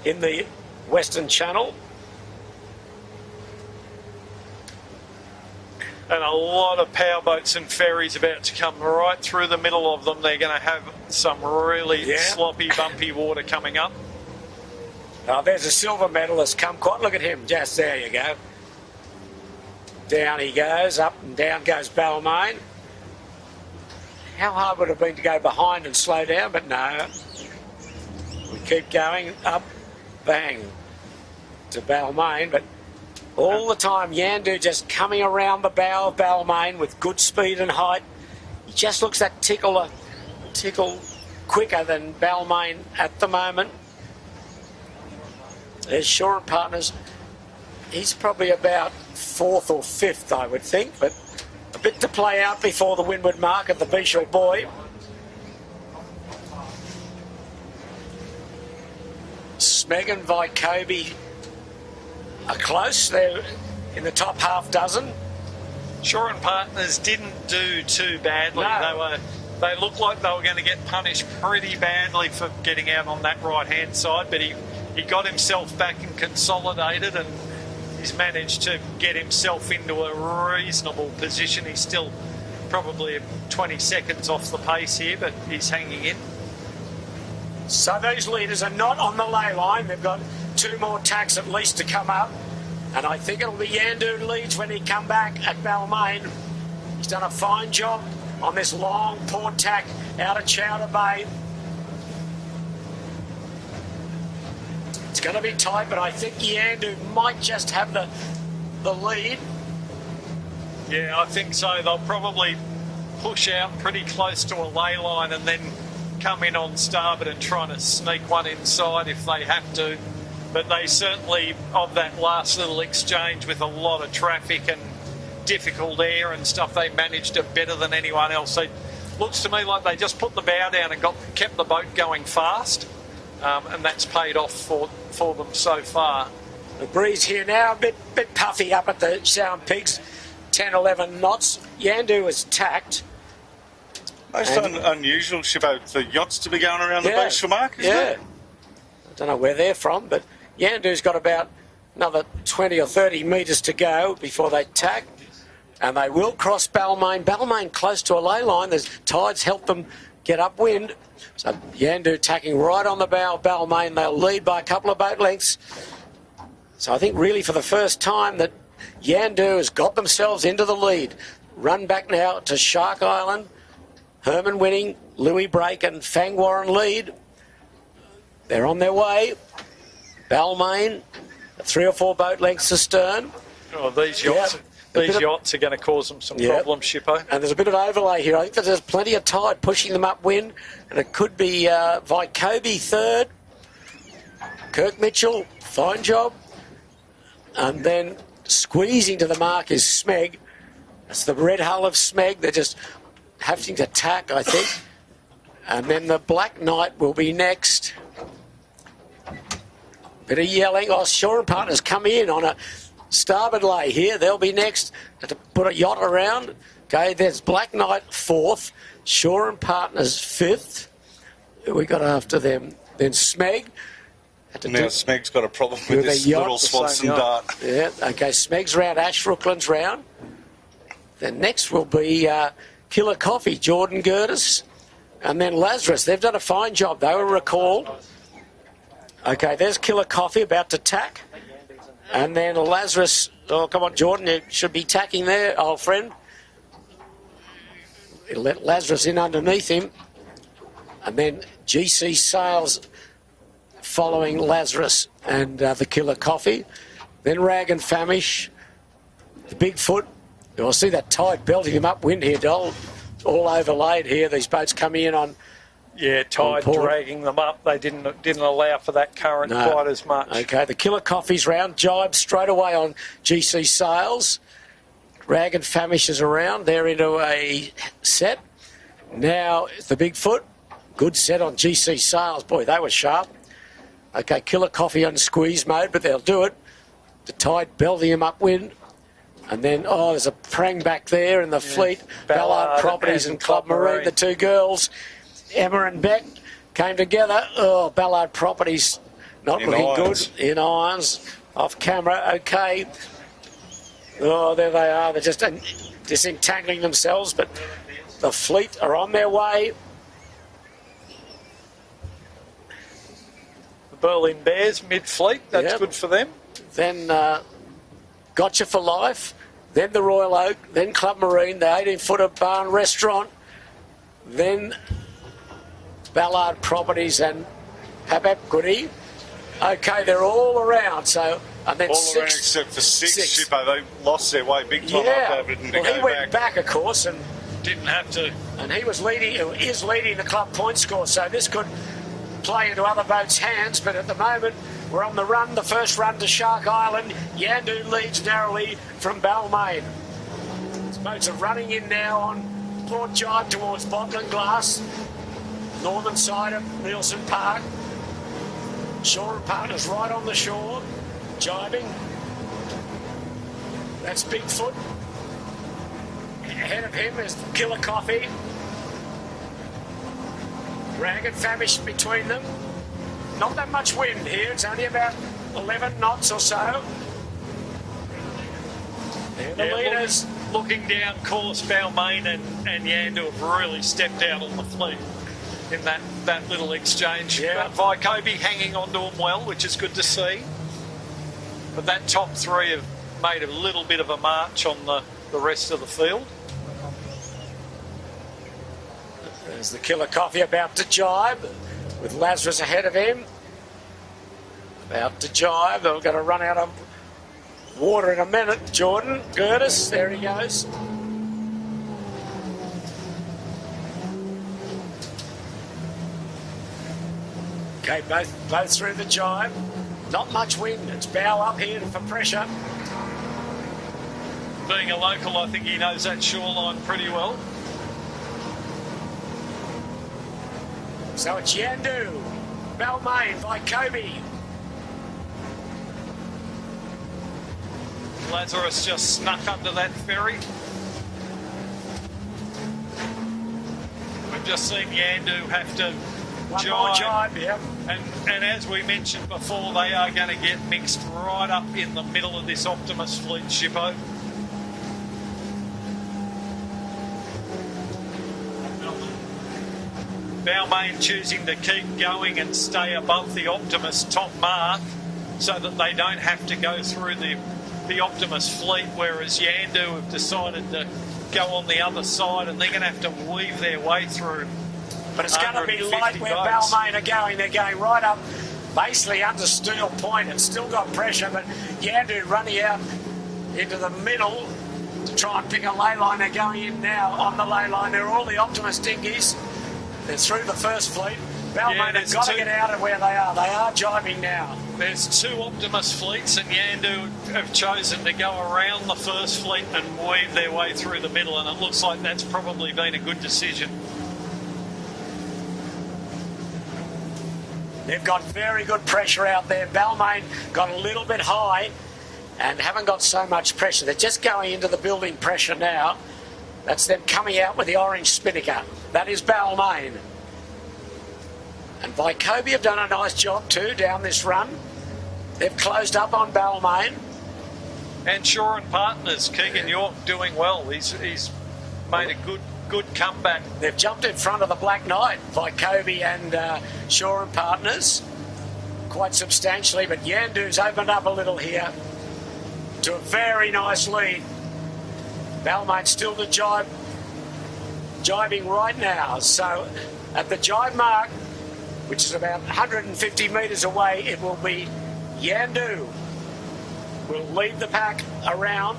in the Western Channel. And a lot of powerboats and ferries about to come right through the middle of them. They're going to have some really sloppy, bumpy water coming up. Oh, there's a silver medalist come quite. Look at him, just there you go. Down he goes, up and down goes Balmain. How hard would it have been to go behind and slow down, but no. We keep going, up, bang, to Balmain, but all the time Yandu just coming around the bow of Balmain with good speed and height. He just looks that tickle quicker than Balmain at the moment. There's Shaw and Partners. He's probably about fourth or fifth, I would think, but a bit to play out before the windward mark of the Beashel Buoy. Smeg and Vycobi are close. They're in the top half dozen. Shaw and Partners didn't do too badly. No. They looked like they were going to get punished pretty badly for getting out on that right-hand side, but he got himself back and consolidated, and he's managed to get himself into a reasonable position. He's still probably 20 seconds off the pace here, but he's hanging in. So those leaders are not on the lay line. They've got two more tacks at least to come up. And I think it'll be Yandu leads when he come back at Balmain. He's done a fine job on this long port tack out of Chowder Bay. It's going to be tight, but I think Yandu might just have the lead. Yeah, I think so. They'll probably push out pretty close to a lay line and then come in on starboard and try to sneak one inside if they have to. But they certainly, of that last little exchange with a lot of traffic and difficult air and stuff, they managed it better than anyone else. It looks to me like they just put the bow down and kept the boat going fast, and that's paid off for them so far. The breeze here now, a bit puffy up at the Sound Pigs, 10, 11 knots. Yandu is tacked. Most unusual, Shippo, for yachts to be going around the Beashel Mark, isn't it? I don't know where they're from, but Yandu's got about another 20 or 30 metres to go before they tack. And they will cross Balmain. Balmain close to a ley line. The tides help them get upwind. So Yandu tacking right on the bow of Balmain. They'll lead by a couple of boat lengths. So I think really for the first time that Yandu has got themselves into the lead. Run back now to Shark Island. Herman winning, Louis Brake and Fang Warren lead. They're on their way. Balmain, 3 or 4 boat lengths astern. Oh, These yachts are going to cause them some problems, Shippo. And there's a bit of overlay here. I think that there's plenty of tide pushing them upwind, and it could be Vycobi third. Kirk Mitchell, fine job. And then squeezing to the mark is Smeg. That's the red hull of Smeg. They're just having to tack, I think. And then the Black Knight will be next. Bit of yelling. Oh, Shore and Partners come in on a starboard lay here. They'll be next. Have to put a yacht around. Okay, there's Black Knight fourth. Shore and Partners fifth. Who we got after them? Then Smeg. Now Smeg's got a problem with this little Swanson dart. Yeah, okay, Smeg's round, Ash Rookland's round. Then next will be Killer Coffee, Jordan Gertis, and then Lazarus. They've done a fine job. They were recalled. Okay, there's Killer Coffee about to tack. And then Lazarus, oh, come on, Jordan, you should be tacking there, old friend. It'll let Lazarus in underneath him. And then GC Sales following Lazarus and the Killer Coffee. Then Rag and Famish, the Bigfoot. You'll see that tide belting him upwind here, Dol. All overlaid here. These boats coming in on... Yeah, tide dragging them up. They didn't allow for that current quite as much. Okay, the Killer Coffee's round. Jibe straight away on GC Sales. Rag and Famish is around. They're into a set. Now it's the Bigfoot. Good set on GC Sales. Boy, they were sharp. Okay, Killer Coffee on squeeze mode, but they'll do it. The tide belting him upwind. And then, oh, there's a prang back there in the fleet. Ballard Properties and Club Marine, the two girls. Emma and Beck came together. Oh, Ballard Properties not looking good in irons. Off camera, okay. Oh, there they are. They're just disentangling themselves, but the fleet are on their way. The Berlin Bears, mid-fleet, that's good for them. Then Gotcha for Life, then the Royal Oak, then Club Marine, the 18-footer barn restaurant, then Ballard Properties and Habab Goody. Okay, they're all around. So, and then all around except for six. Shippo, they lost their way big time after having to go he went back, of course, and didn't have to. And he was leading, is leading the club point score. So this could play into other boats' hands. But at the moment, we're on the run. The first run to Shark Island. Yandu leads narrowly from Balmain. These boats are running in now on Port Jibe towards Botland Glass. Northern side of Nielsen Park. Shore and Partners right on the shore, jibing. That's Bigfoot. Ahead of him is Killer Coffee. Rag and Famish between them. Not that much wind here. It's only about 11 knots or so. They're the leaders. Looking down course, Balmain and Yandu have really stepped out on the fleet in that little exchange. Yeah. But Vycobi hanging on to them well, which is good to see. But that top three have made a little bit of a march on the rest of the field. There's the Killer Coffee about to jibe, with Lazarus ahead of him. About to jibe. They're going to run out of water in a minute. Jordan Gertis, there he goes. Okay, both through the jibe. Not much wind. It's bow up here for pressure. Being a local, I think he knows that shoreline pretty well. So it's Yandu, Balmain, Vycobi. Lazarus just snuck under that ferry. We've just seen Yandu have to jibe, yeah. And as we mentioned before, they are going to get mixed right up in the middle of this Optimus fleet, Shippo. Balmain choosing to keep going and stay above the Optimus top mark so that they don't have to go through the Optimus fleet, whereas Yandu have decided to go on the other side and they're going to have to weave their way through. But it's going to be light where Balmain are going. They're going right up, basically under Steel Point. It's still got pressure, but Yandu running out into the middle. to try and pick a ley line. They're going in now on the ley line. They're all the Optimus dinghies. They're through the first fleet. Balmain have got to get out of where they are. They are jibing now. There's 2 Optimus fleets, and Yandu have chosen to go around the first fleet and weave their way through the middle, and it looks like that's probably been a good decision. They've got very good pressure out there. Balmain got a little bit high and haven't got so much pressure. They're just going into the building pressure now. That's them coming out with the orange spinnaker. That is Balmain. And Vycobi have done a nice job too down this run. They've closed up on Balmain. And Shaw and Partners, Keegan York doing well. He's made a good comeback. They've jumped in front of the Black Knight, Vycobi and Shaw and Partners, quite substantially. But Yandu's opened up a little here to a very nice lead. Balmain still to jibing right now. So at the jibe mark, which is about 150 metres away, it will be Yandu will lead the pack around.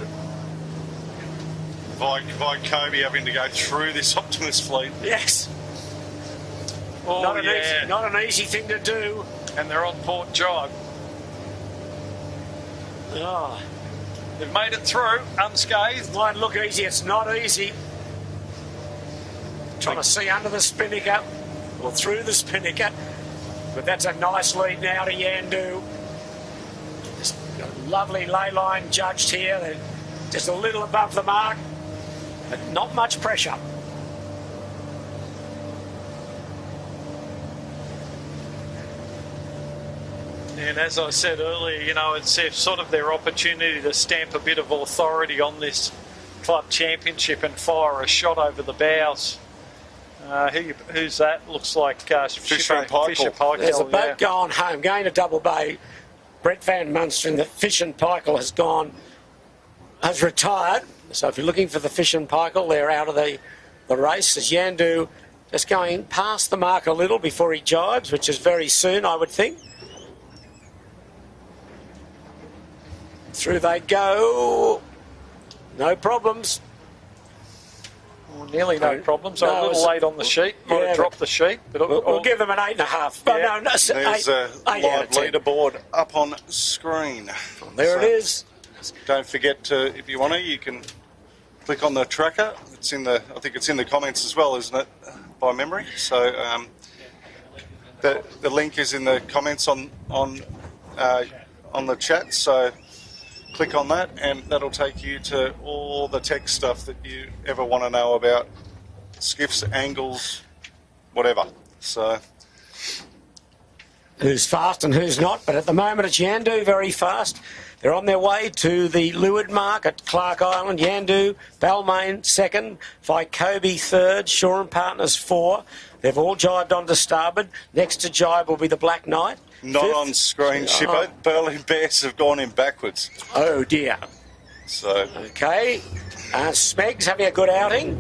Vycobi having to go through this Optimus fleet. Yes. Oh, Not an easy thing to do. And they're on port jibe. Oh. They've made it through unscathed. It might look easy, it's not easy. Trying to see under the spinnaker or through the spinnaker. But that's a nice lead now to Yandu. Just a lovely ley line judged here. They're just a little above the mark, but not much pressure. And as I said earlier, you know, it's sort of their opportunity to stamp a bit of authority on this club championship and fire a shot over the bows. Who's that? Looks like Fisher and Paykel. There's a boat going home, going to Double Bay. Brett Van Munster and the Fish and Paykel has retired. So if you're looking for the Fish and Paykel, they're out of the race. As Yandu just going past the mark a little before he jibes, which is very soon, I would think. Through they go. No problems. Well, nearly no problems. A little late on the sheet. Might have dropped the sheet. But we'll give them an 8.5. Yeah. There's a live leaderboard up on screen. There it is. Don't forget to, if you want to, you can click on the tracker. It's in the, I think it's in the comments as well, isn't it? By memory. So the link is in the comments on the chat. So click on that, and that'll take you to all the tech stuff that you ever want to know about skiffs, angles, whatever. So who's fast and who's not, but at the moment it's Yandu very fast. They're on their way to the leeward mark at Clark Island. Yandu, Balmain second, Vycobi third, Shaw and Partners 4. They've all jibed onto starboard. Next to jibe will be the Black Knight. Not Fifth. on screen, Shippo. Berlin Bears have gone in backwards. Oh dear. So okay, Smegs having a good outing.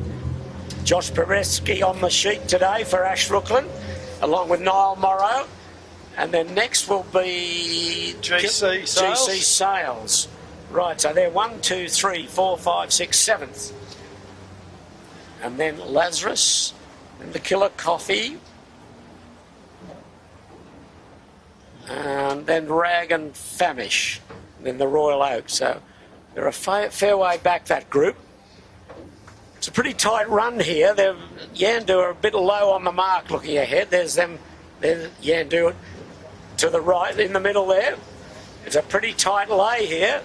Josh Pereski on the sheet today for Ash Rooklyn, along with Niall Morrow. And then next will be GC Sales. GC Sales. Right, so they're 1, 2, 3, 4, 5, 6, 7th. And then Lazarus and the Killer Coffee. And then Rag and Famish. And then the Royal Oak. So they're a fair way back, that group. It's a pretty tight run here. Yandu are a bit low on the mark looking ahead. There's them. There's Yandu to the right in the middle there. It's a pretty tight lay here.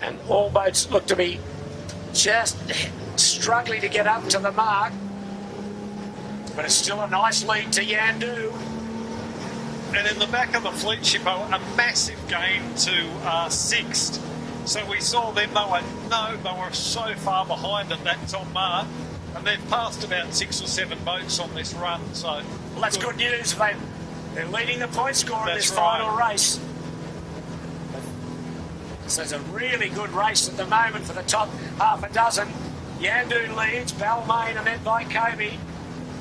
And all boats look to be just struggling to get up to the mark. But it's still a nice lead to Yandu. And in the back of the fleet, Shippo, a massive gain to Sixth. So we saw them, they were so far behind at that top mark, and they've passed about 6 or 7 boats on this run. So well, that's good news. They're leading the point score in this final race. So it's a really good race at the moment for the top half a dozen. Yandu leads, Balmain and then Vycobi.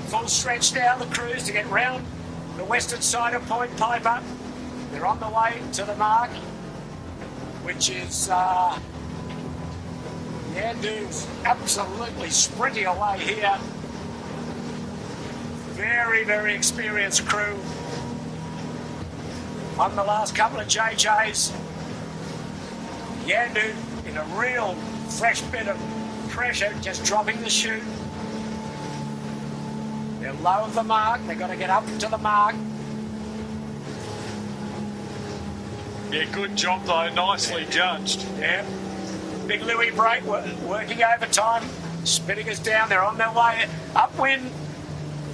Full stretch now, the crews to get round the western side of Point Piper. They're on the way to the mark, which is Yandu's absolutely sprinting away here. Very, very experienced crew. On the last couple of JJs, Yandu in a real fresh bit of pressure, just dropping the chute. They're low of the mark. They've got to get up to the mark. Yeah, good job though. Nicely judged. Yeah. Big Louis break, working overtime. Spinnaker's down. They're on their way upwind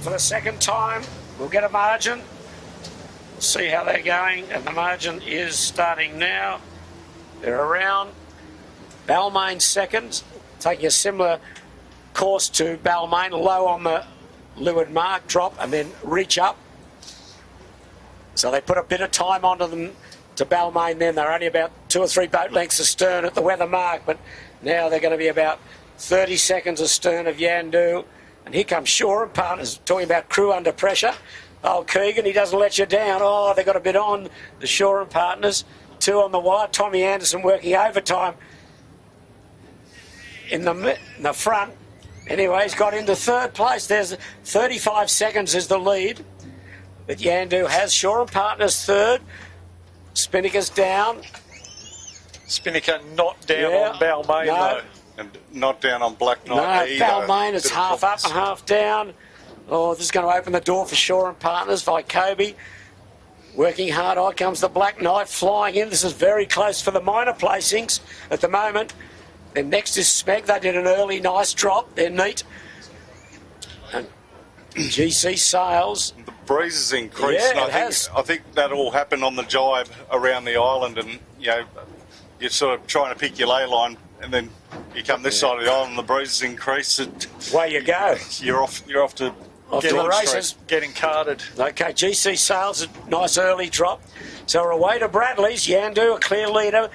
for the second time. We'll get a margin. See how they're going. And the margin is starting now. They're around. Balmain second, taking a similar course to Balmain, low on the leeward mark, drop, and then reach up. So they put a bit of time onto them to Balmain then. They're only about 2 or 3 boat lengths astern at the weather mark, but now they're going to be about 30 seconds astern of Yandu. And here comes Shaw and Partners, talking about crew under pressure. Oh, Keegan, he doesn't let you down. Oh, they got a bit on, the Shaw and Partners. 2 on the wire. Tommy Anderson working overtime in the front. Anyway, he's got into third place. There's 35 seconds is the lead that Yandu has. Shaw and Partners third. Spinnaker's down. Spinnaker not down on Balmain though. And not down on Black Knight either. Balmain is half up and half down. Oh, this is going to open the door for Shaw and Partners. Vycobi working hard. Here comes the Black Knight flying in. This is very close for the minor placings at the moment. Then next is Smeg. They did an early nice drop. They're neat. And GC Sails. The breeze has increased. Yeah, and I think that all happened on the jibe around the island, and you're sort of trying to pick your ley line, and then you come this side of the island, and the breeze has increased. Away you go. You're off to the races. Getting carted. Okay, GC Sails, a nice early drop. So we're away to Bradley's. Yandu, a clear leader.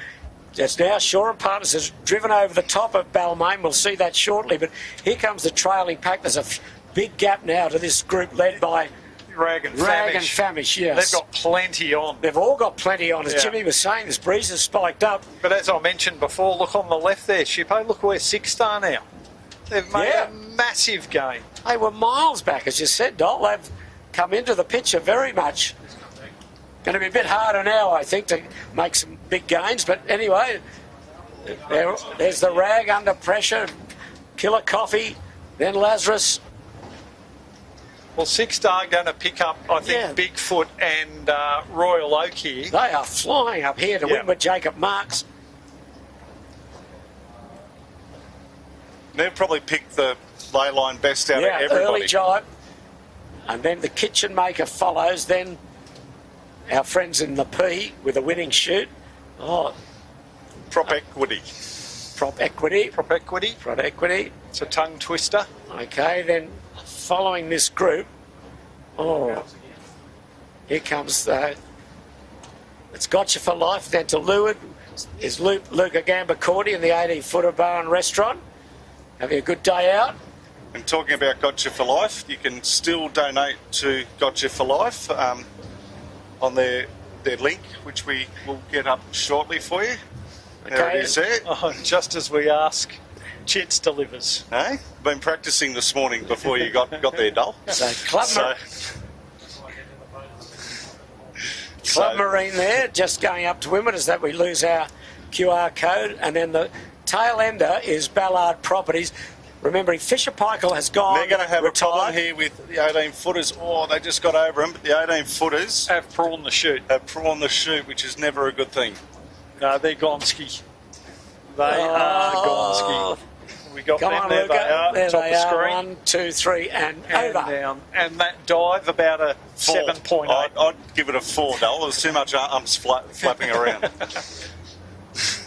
It's now Shaw and Partners has driven over the top of Balmain. We'll see that shortly. But here comes the trailing pack. There's a big gap now to this group led by Rag and Famish, yes. They've got plenty on. They've all got plenty on. As Jimmy was saying, this breeze has spiked up. But as I mentioned before, look on the left there, Shippo. Look where 6 are now. They've made a massive gain. They were miles back, as you said, Dol. They've come into the picture very much. Going to be a bit harder now, I think, to make some big gains. But anyway, there's the Rag under pressure. Killer Coffee, then Lazarus. Well, 6 are going to pick up, I think, Bigfoot and Royal Oak here. They are flying up here to win with Jacob Marks. They've probably picked the ley line best out of everybody. Early jibe. And then the Kitchen Maker follows. Then our friends in the P with a winning chute. Oh, Prop Equity. Prop Equity. Prop Equity. Prop Equity. It's a tongue twister. Okay, then following this group. Oh, here comes the. It's Gotcha for Life. Then to Leeward is Luca Gambacordi in the 18-footer bar and restaurant. Having a good day out. And talking about Gotcha for Life, you can still donate to Gotcha for Life on their link, which we will get up shortly for you. Okay. There it is there. Oh, just as we ask, Chits delivers. Hey? Been practicing this morning before you got there, Dol. Club Marine there, just going up to Wimbledon, is that we lose our QR code. And then the tail ender is Ballard Properties. Remembering Fisher Paykel has gone. They're going to have retired. a problem here with the 18-footers. Oh, they just got over them, but the 18-footers have prawn the chute. Which is never a good thing. No, they're Gonski. They are Gonski. We got Come them on, there. Luca. They are. There Top they of are. screen. 1, 2, 3, and over. Down. And that dive about a 7.8. I'd give it a 4, Dol. There's too much arms flapping around.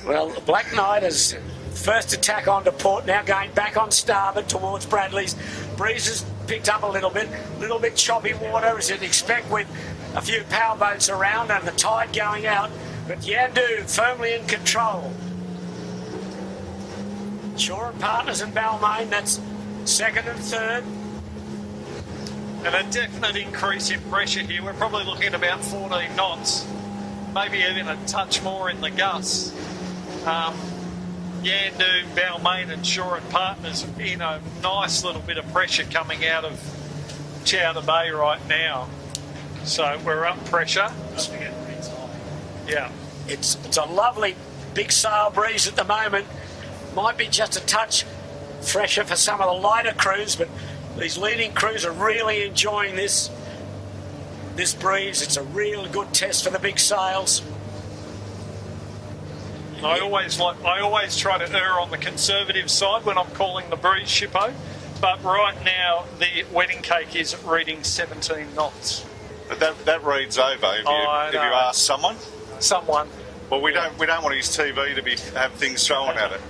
Well, the Black Knight is first attack onto port, now going back on starboard towards Bradley's. Breeze has picked up a little bit choppy water, as you'd expect with a few power boats around and the tide going out. But Yandu firmly in control. Shaw and Partners and Balmain, that's second and third. And a definite increase in pressure here. We're probably looking at about 14 knots, maybe even a touch more in the gusts. Yandu, Balmain and Shaw and Partners in a nice little bit of pressure coming out of Chowder Bay right now. So we're up pressure. Yeah. It's a lovely big sail breeze at the moment. Might be just a touch fresher for some of the lighter crews, but these leading crews are really enjoying this breeze. It's a real good test for the big sails. I always try to err on the conservative side when I'm calling the breeze, Shippo. But right now the wedding cake is reading 17 knots. But that reads over if you ask someone. Someone. Well, we don't want his TV to have things thrown at it.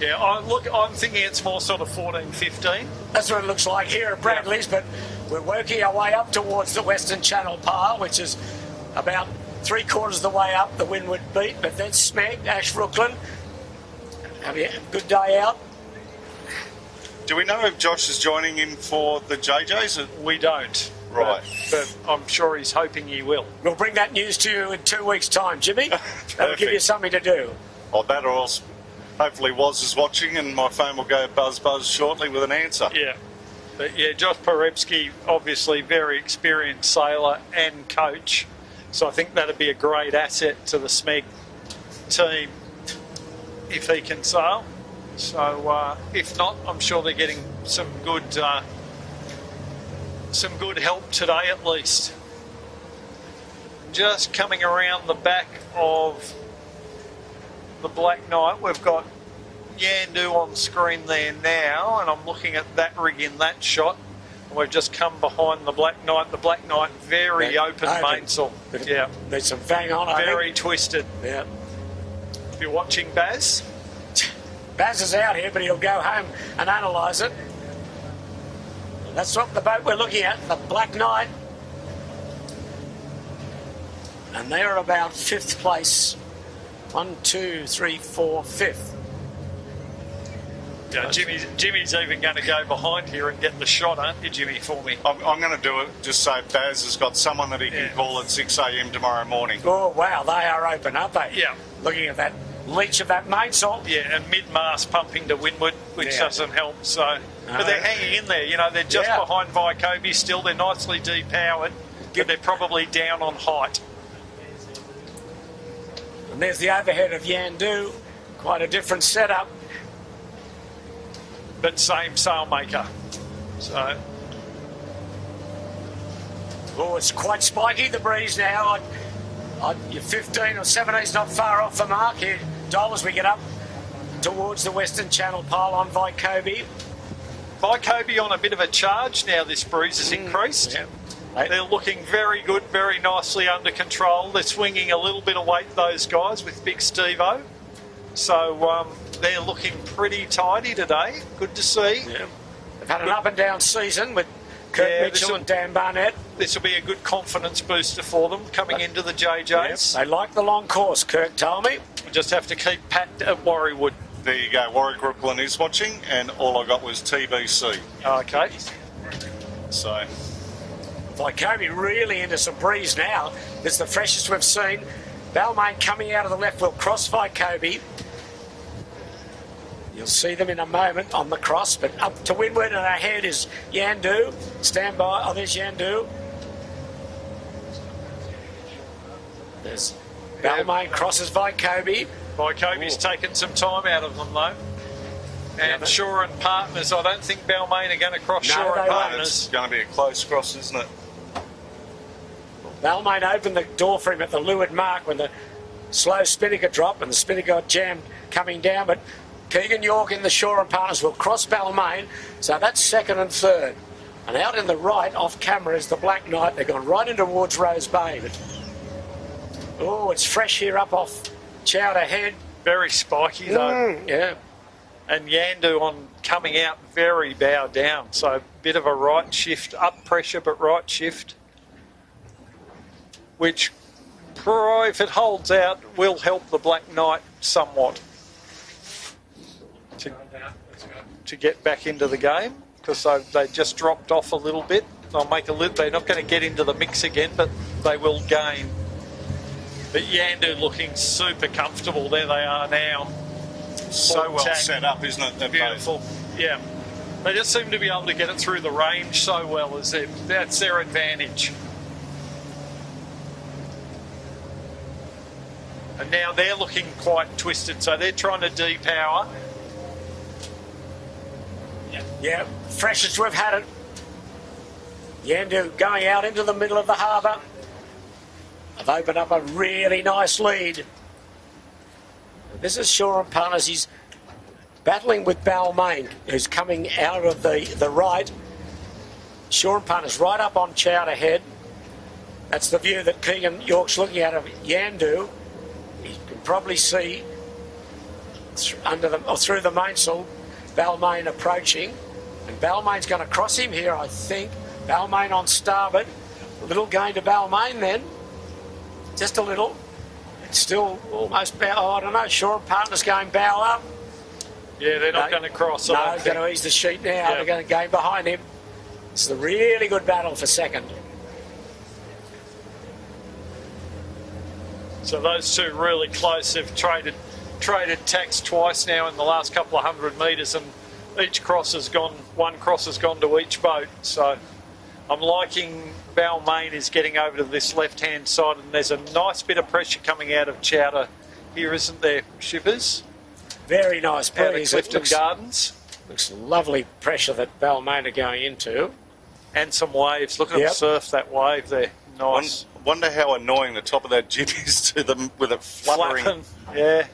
Yeah, I'm thinking it's more sort of 14, 15. That's what it looks like here at Bradley's, but we're working our way up towards the Western Channel Pile, which is about 3/4 of the way up the Windward Beat, but then Smeg, Ash Brooklyn. Have you a good day out? Do we know if Josh is joining in for the JJs? We don't. Right. But I'm sure he's hoping he will. We'll bring that news to you in 2 weeks' time, Jimmy. That'll give you something to do. Or that, or else hopefully Woz is watching and my phone will go buzz shortly with an answer. Yeah. But yeah, Josh Porebski, obviously very experienced sailor and coach. So I think that'd be a great asset to the Smeg team if he can sail. So if not, I'm sure they're getting some good help today at least. Just coming around the back of the Black Knight, we've got Yandu on screen there now, and I'm looking at that rig in that shot. And we've just come behind the Black Knight. The Black Knight, very open mainsail. Yeah. There's some bang on, I think. Very twisted. Yeah. If you're watching Baz. Baz is out here, but he'll go home and analyse it. That's what the boat we're looking at, the Black Knight. And they're about 5th place. 1, 2, 3, 4, 5th. Yeah, Jimmy's even going to go behind here and get the shot, aren't you, Jimmy, for me? I'm going to do it just so Baz has got someone that he can call at 6 a.m. tomorrow morning. Oh, wow, they are open, aren't they? Yeah. Looking at that leach of that mainsail. Yeah, and mid-mast pumping to windward, which doesn't help. So, but they're hanging in there. You know, they're just behind Vycobi still. They're nicely depowered, but they're probably down on height. And there's the overhead of Yandu. Quite a different setup. But same sailmaker. So. Oh, it's quite spiky, the breeze now. You're 15 or 17 is not far off the mark here. As we get up towards the Western Channel Pile on Vycobi. Vycobi on a bit of a charge now. This breeze has increased. Yeah. They're looking very good, very nicely under control. They're swinging a little bit of weight, those guys, with Big Steve-O. So they're looking pretty tidy today. Good to see. Yeah. They've had an up and down season with Kurt Mitchell and Dan Barnett. This will be a good confidence booster for them coming into the JJs. They like the long course, Kirk told me. We just have to keep Pat at Warriewood. There you go. Warwick Brooklyn is watching, and all I got was TBC. Okay. So. Vycobi really into some breeze now. It's the freshest we've seen. Balmain coming out of the left will cross Vycobi. You'll see them in a moment on the cross, but up to windward and ahead is Yandu. Stand by. Oh, there's Yandu. There's Balmain crosses Vycobi. Vycobi's taken some time out of them, though. And Shaw and Partners, I don't think Balmain are going to cross Shaw and Partners. It's going to be a close cross, isn't it? Balmain opened the door for him at the leeward mark when the slow spinnaker dropped and the spinnaker got jammed coming down, but Keegan York in the Shaw and Partners will cross Balmain, so that's 2nd and 3rd. And out in the right, off camera, is the Black Knight. They've gone right in towards Rose Bay. But, oh, it's fresh here up off Chowder Head. Very spiky, though. Yeah. And Yandu on coming out very bow down, so a bit of a right shift, up pressure but right shift, which, if it holds out, will help the Black Knight somewhat to get back into the game, because they just dropped off a little bit. They'll make a little. They're not going to get into the mix again, but they will gain. But Yandu looking super comfortable. There they are now. So well tack. set up, isn't it? That Beautiful. Yeah. They just seem to be able to get it through the range so well. That's their advantage. And now they're looking quite twisted, so they're trying to depower. Yeah, freshest we've had it. Yandu going out into the middle of the harbour. They've opened up a really nice lead. This is Shaw and Partners. He's battling with Balmain, who's coming out of the right. Shaw and Partners right up on Chowder Head. That's the view that Keegan York's looking at of Yandu. You can probably see through the mainsail Balmain approaching. And Balmain's going to cross him here, I think. Balmain on starboard. A little gain to Balmain then. Just a little. It's still almost bow. Oh, I don't know. Shaw and Partners going bow up. Yeah, they're not going to cross. No, they're going to ease the sheet now. Yeah. They're going to gain behind him. It's a really good battle for second. So those two really close. They've traded tacks twice now in the last couple of 100 metres, and one cross has gone to each boat. So I'm liking Balmain is getting over to this left-hand side, and there's a nice bit of pressure coming out of Chowder here, isn't there, shippers? Very nice breeze. Out of Clifton Gardens. Looks lovely pressure that Balmain are going into. And some waves. Look at them surf that wave there. Nice. Wonder how annoying the top of that jib is to them with it fluttering. Flapping. Yeah.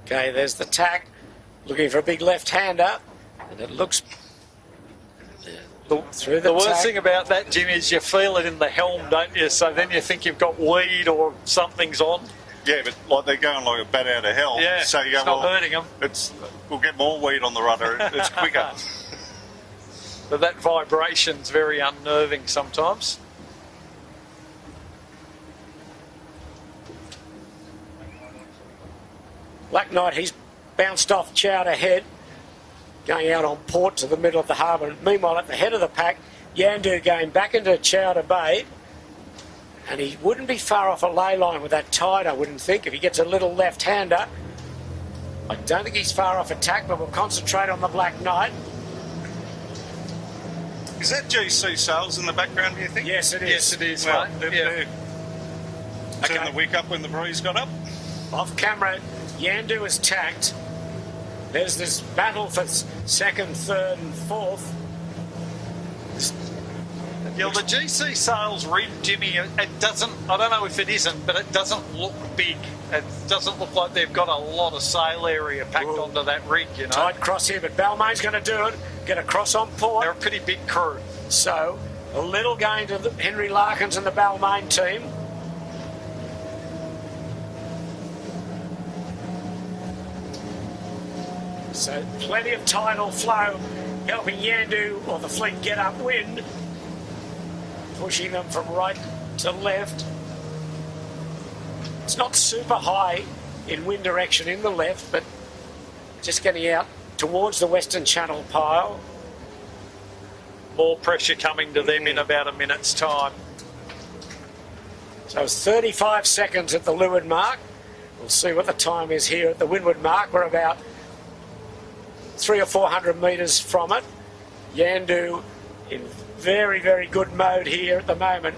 Okay, there's the tack. Looking for a big left-hander. And it looks through the worst tack. thing about that, Jim, is you feel it in the helm, don't you? So then you think you've got weed or something's on. Yeah, but like they're going like a bat out of hell. Yeah, so you go, it's not hurting them. We'll get more weed on the rudder. It's quicker. But that vibration's very unnerving sometimes. Black Knight, he's bounced off Chowder Head, going out on port to the middle of the harbour. Meanwhile, at the head of the pack, Yandu going back into Chowder Bay. And he wouldn't be far off a ley line with that tide, I wouldn't think, if he gets a little left-hander. I don't think he's far off attack, but we'll concentrate on the Black Knight. Is that GC sails in the background, do you think? Yes, it is. Yes, it is, Well, mate. Yeah. Turn the wick up when the breeze got up. Off camera, Yandu is tacked. There's this battle for second, third and fourth. Yeah, the GC sails rig, Jimmy, it doesn't, I don't know if it isn't, but it doesn't look big. It doesn't look like they've got a lot of sail area packed onto that rig, you know. Tight cross here, but Balmain's going to do it. Get across on port. They're a pretty big crew. So, a little gain to Henry Larkins and the Balmain team. So, plenty of tidal flow helping Yandu or the fleet get upwind, pushing them from right to left. It's not super high in wind direction in the left, but just getting out towards the Western Channel pile. More pressure coming to them in about a minute's time. So it's 35 seconds at the leeward mark. We'll see what the time is here at the windward mark. We're about 300 or 400 metres from it. Yandu in very, very good mode here at the moment.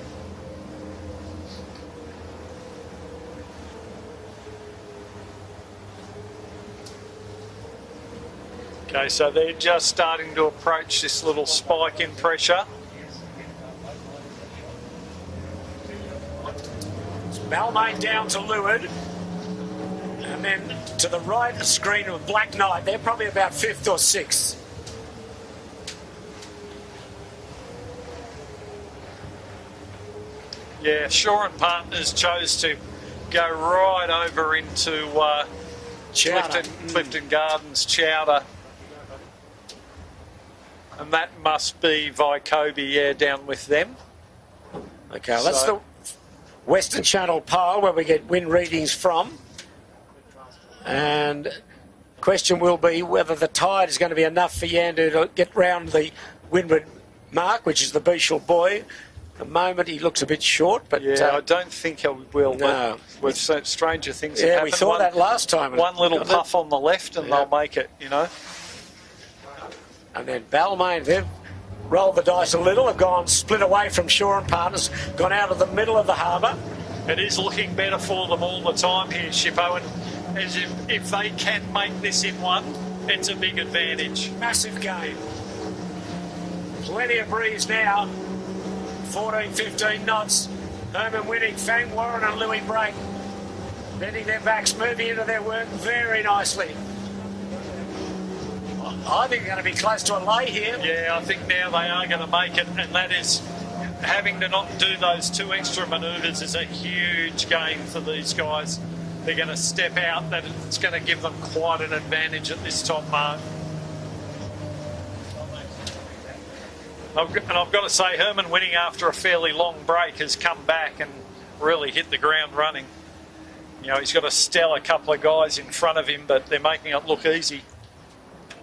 Okay, so they're just starting to approach this little spike in pressure. Balmain down to leeward. And then to the right, a screen of Black Knight. They're probably about 5th or 6th. Yeah, Shaw and Partners chose to go right over into Clifton Gardens, Chowder. And that must be Vycobi, yeah, down with them. Okay, well, that's the Western Channel pile where we get wind readings from. And question will be whether the tide is going to be enough for Yandu to get round the windward mark, which is the Beechel Buoy. the moment he looks a bit short, but yeah, I don't think he will. No. But with stranger things have yeah, happened. we thought that last time. One little puff on the left and Yeah. they'll make it, you know. And then Balmain, they've rolled the dice a little, have gone split away from Shaw and Partners, gone out of the middle of the harbour. It is looking better for them all the time here, Shippo, and as if they can make this in one, it's a big advantage. Massive game. Plenty of breeze now. 14, 15 knots. Herman winning, Fang Warren and Louis Brake bending their backs, moving into their work very nicely. I think they're going to be close to a lay here. Yeah, I think now they are going to make it, and that is having to not do those 2 extra manoeuvres is a huge game for these guys. They're going to step out, that it's going to give them quite an advantage at this top mark. And I've got to say, Herman winning after a fairly long break has come back and really hit the ground running. You know, he's got a stellar couple of guys in front of him, but they're making it look easy.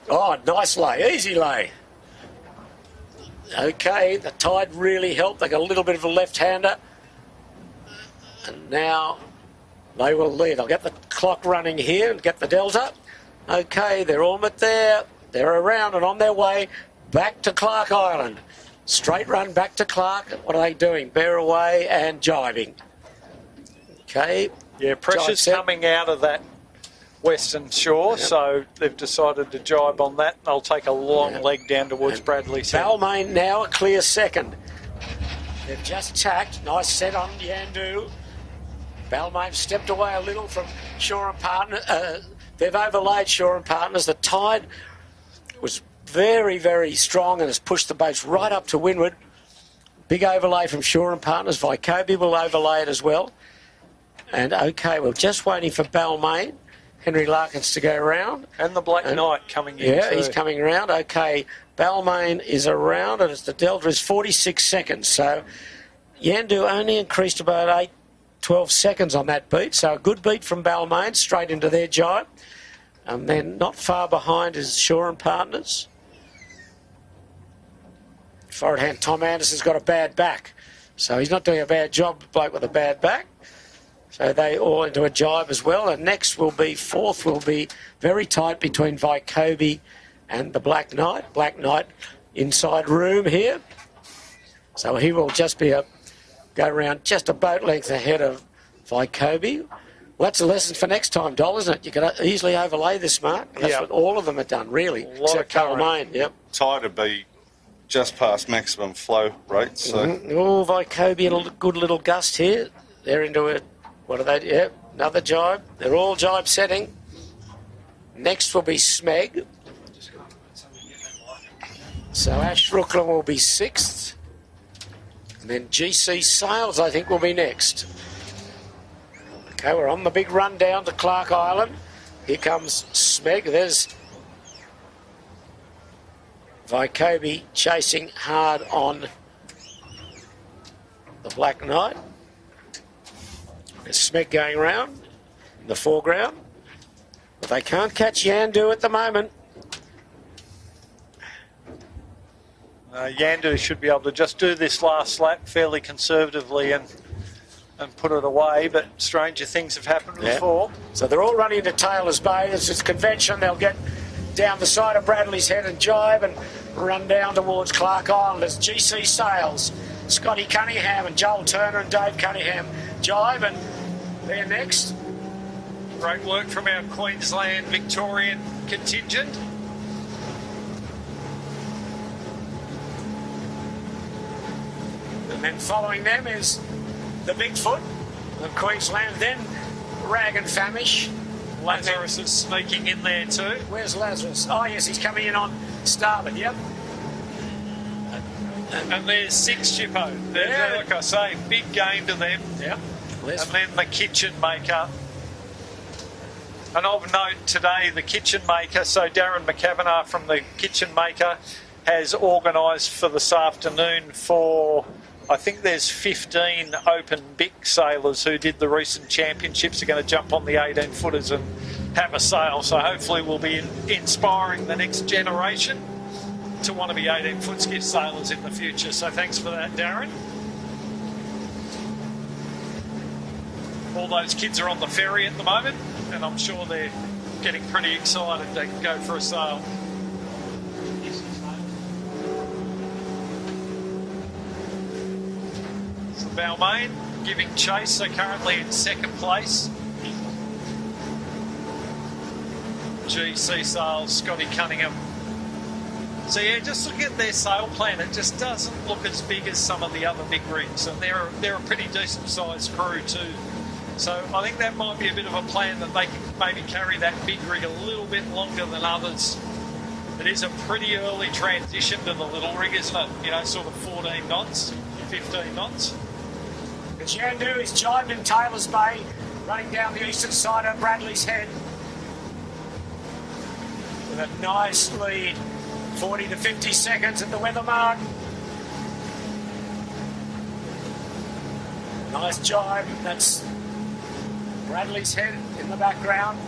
Oh, nice lay, easy lay. Okay, the tide really helped. They got a little bit of a left-hander. And now they will lead. I'll get the clock running here and get the delta. Okay, they're almost there. They're around and on their way back to Clark Island. Straight run back to Clark. What are they doing? Bear away and jibing. Okay. Yeah, pressure's coming out of that western shore, so they've decided to jibe on that. They'll take a long leg down towards Bradley's head. Balmain now a clear second. They've just tacked. Nice set on Yandu. Balmain stepped away a little from Shaw and Partners. They've overlaid Shaw and Partners. The tide was very, very strong and has pushed the boats right up to windward. Big overlay from Shaw and Partners. Vycobi will overlay it as well. And okay, we're just waiting for Balmain, Henry Larkins to go around. And the Black Knight coming in. Yeah, too. he's coming around. Okay, Balmain is around, and the delta is 46 seconds. So Yandu only increased about 12 seconds on that beat. So a good beat from Balmain, straight into their jibe. And then not far behind is Shaw and Partners. Forward hand, Tom Anderson's got a bad back. So he's not doing a bad job, bloke with a bad back. So they all into a jibe as well. And next will be, fourth will be very tight between Vycobi and the Black Knight. Black Knight inside room here. So he will just be go around just a boat length ahead of Vycobi. Well, that's a lesson for next time, Doll, isn't it? You can easily overlay this mark. That's what all of them have done, really. Except Balmain, yep. Tide would be just past maximum flow rate. So. Oh, Vycobi, a good little gust here. They're into it. What are they? Yep, another jibe. They're all jibe setting. Next will be Smeg. So Ash Brooklyn will be sixth. And then GC Sails, I think, will be next. Okay, we're on the big run down to Clark Island. Here comes Smeg. There's Vycobi chasing hard on the Black Knight. There's Smeg going around in the foreground. But they can't catch Yandu at the moment. Yandu should be able to just do this last lap fairly conservatively and put it away, but stranger things have happened before. So they're all running into Taylor's Bay. It's just convention. They'll get down the side of Bradley's Head and jibe and run down towards Clark Island. There's GC Sails, Scotty Cunningham and Joel Turner and Dave Cunningham jibe, and they're next. Great work from our Queensland Victorian contingent. And then following them is the Bigfoot of Queensland, then Rag and Famish. Lazarus is sneaking in there too. Where's Lazarus? Oh, yes, he's coming in on starboard, yep. And there's six, Chippo. Like I say, big game to them. Yep. And then the Kitchen Maker. And of note today, the Kitchen Maker, so Darren McCavanagh from the Kitchen Maker has organised for this afternoon for, I think there's 15 open BIC sailors who did the recent championships are going to jump on the 18-footers and have a sail. So hopefully we'll be inspiring the next generation to want to be 18-foot skiff sailors in the future. So thanks for that, Darren. all those kids are on the ferry at the moment, and I'm sure they're getting pretty excited they can go for a sail. So Balmain giving chase, they're currently in second place. GC Sales, Scotty Cunningham. So yeah, just look at their sail plan. It just doesn't look as big as some of the other big rigs, and they're a pretty decent sized crew too. So I think that might be a bit of a plan that they can maybe carry that big rig a little bit longer than others. It is a pretty early transition to the little rig, isn't it? You know, sort of 14 knots, 15 knots. Yandu is jibed in Taylor's Bay, running down the eastern side of Bradley's Head. With a nice lead, 40 to 50 seconds at the weather mark. Nice jibe, that's Bradley's Head in the background.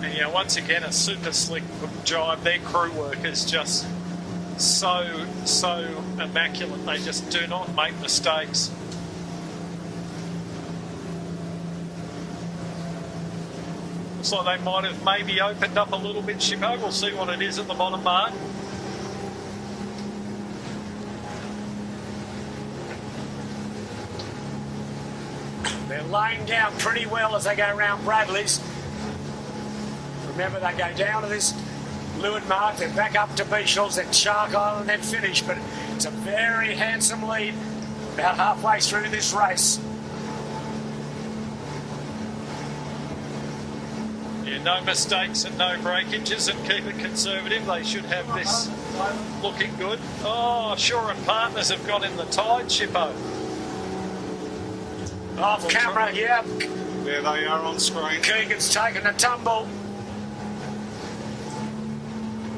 And yeah, once again, a super slick jibe. Their crew work is just so immaculate. They just do not make mistakes. Looks like they might have maybe opened up a little bit, Shippo. We'll see what it is at the bottom mark. They're laying down pretty well as they go around Bradley's. Remember, they go down to this Leeward mark, then back up to Beachel's, then Shark Island, then finish. But it's a very handsome lead about halfway through this race. Yeah, no mistakes and no breakages, and keep it conservative. They should have this looking good. Oh, Shaw and Partners have got in the tide, Shippo. Off camera, yeah. There they are on screen. Keegan's taken a tumble.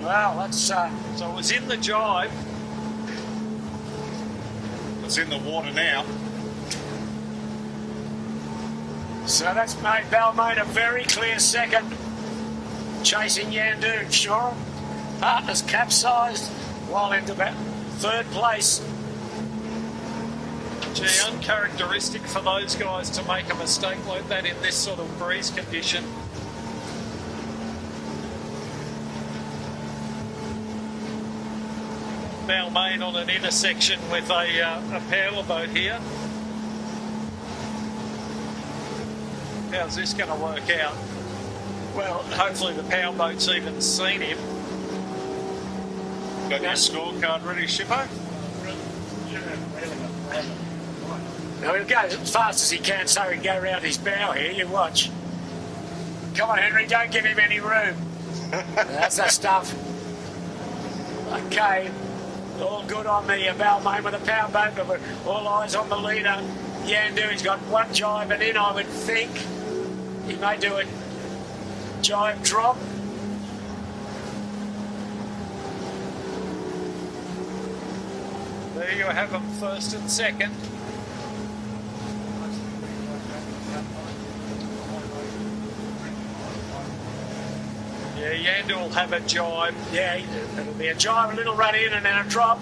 Well, that's... So it was in the jibe. It's in the water now. So that's made Balmain a very clear second. Chasing Yandu and Shaw. Partners capsized while into about third place. Gee, uncharacteristic for those guys to make a mistake like that in this sort of breeze condition. Balmain on an intersection with a powerboat here. How's this going to work out? Well, hopefully the powerboat's even seen him. Got your scorecard ready, Shippo? Now he'll go as fast as he can so he can go around his bow here, you watch. Come on, Henry, don't give him any room. That's that stuff. Okay, all good on the Balmain with a powerboat, but we're all eyes on the leader. Yandu, he's got one jibe and in, I would think. He may do a jibe drop. There you have them, first and second. Yeah, Yandu will have a jibe. Yeah, it'll be a jibe, a little run in and then a drop.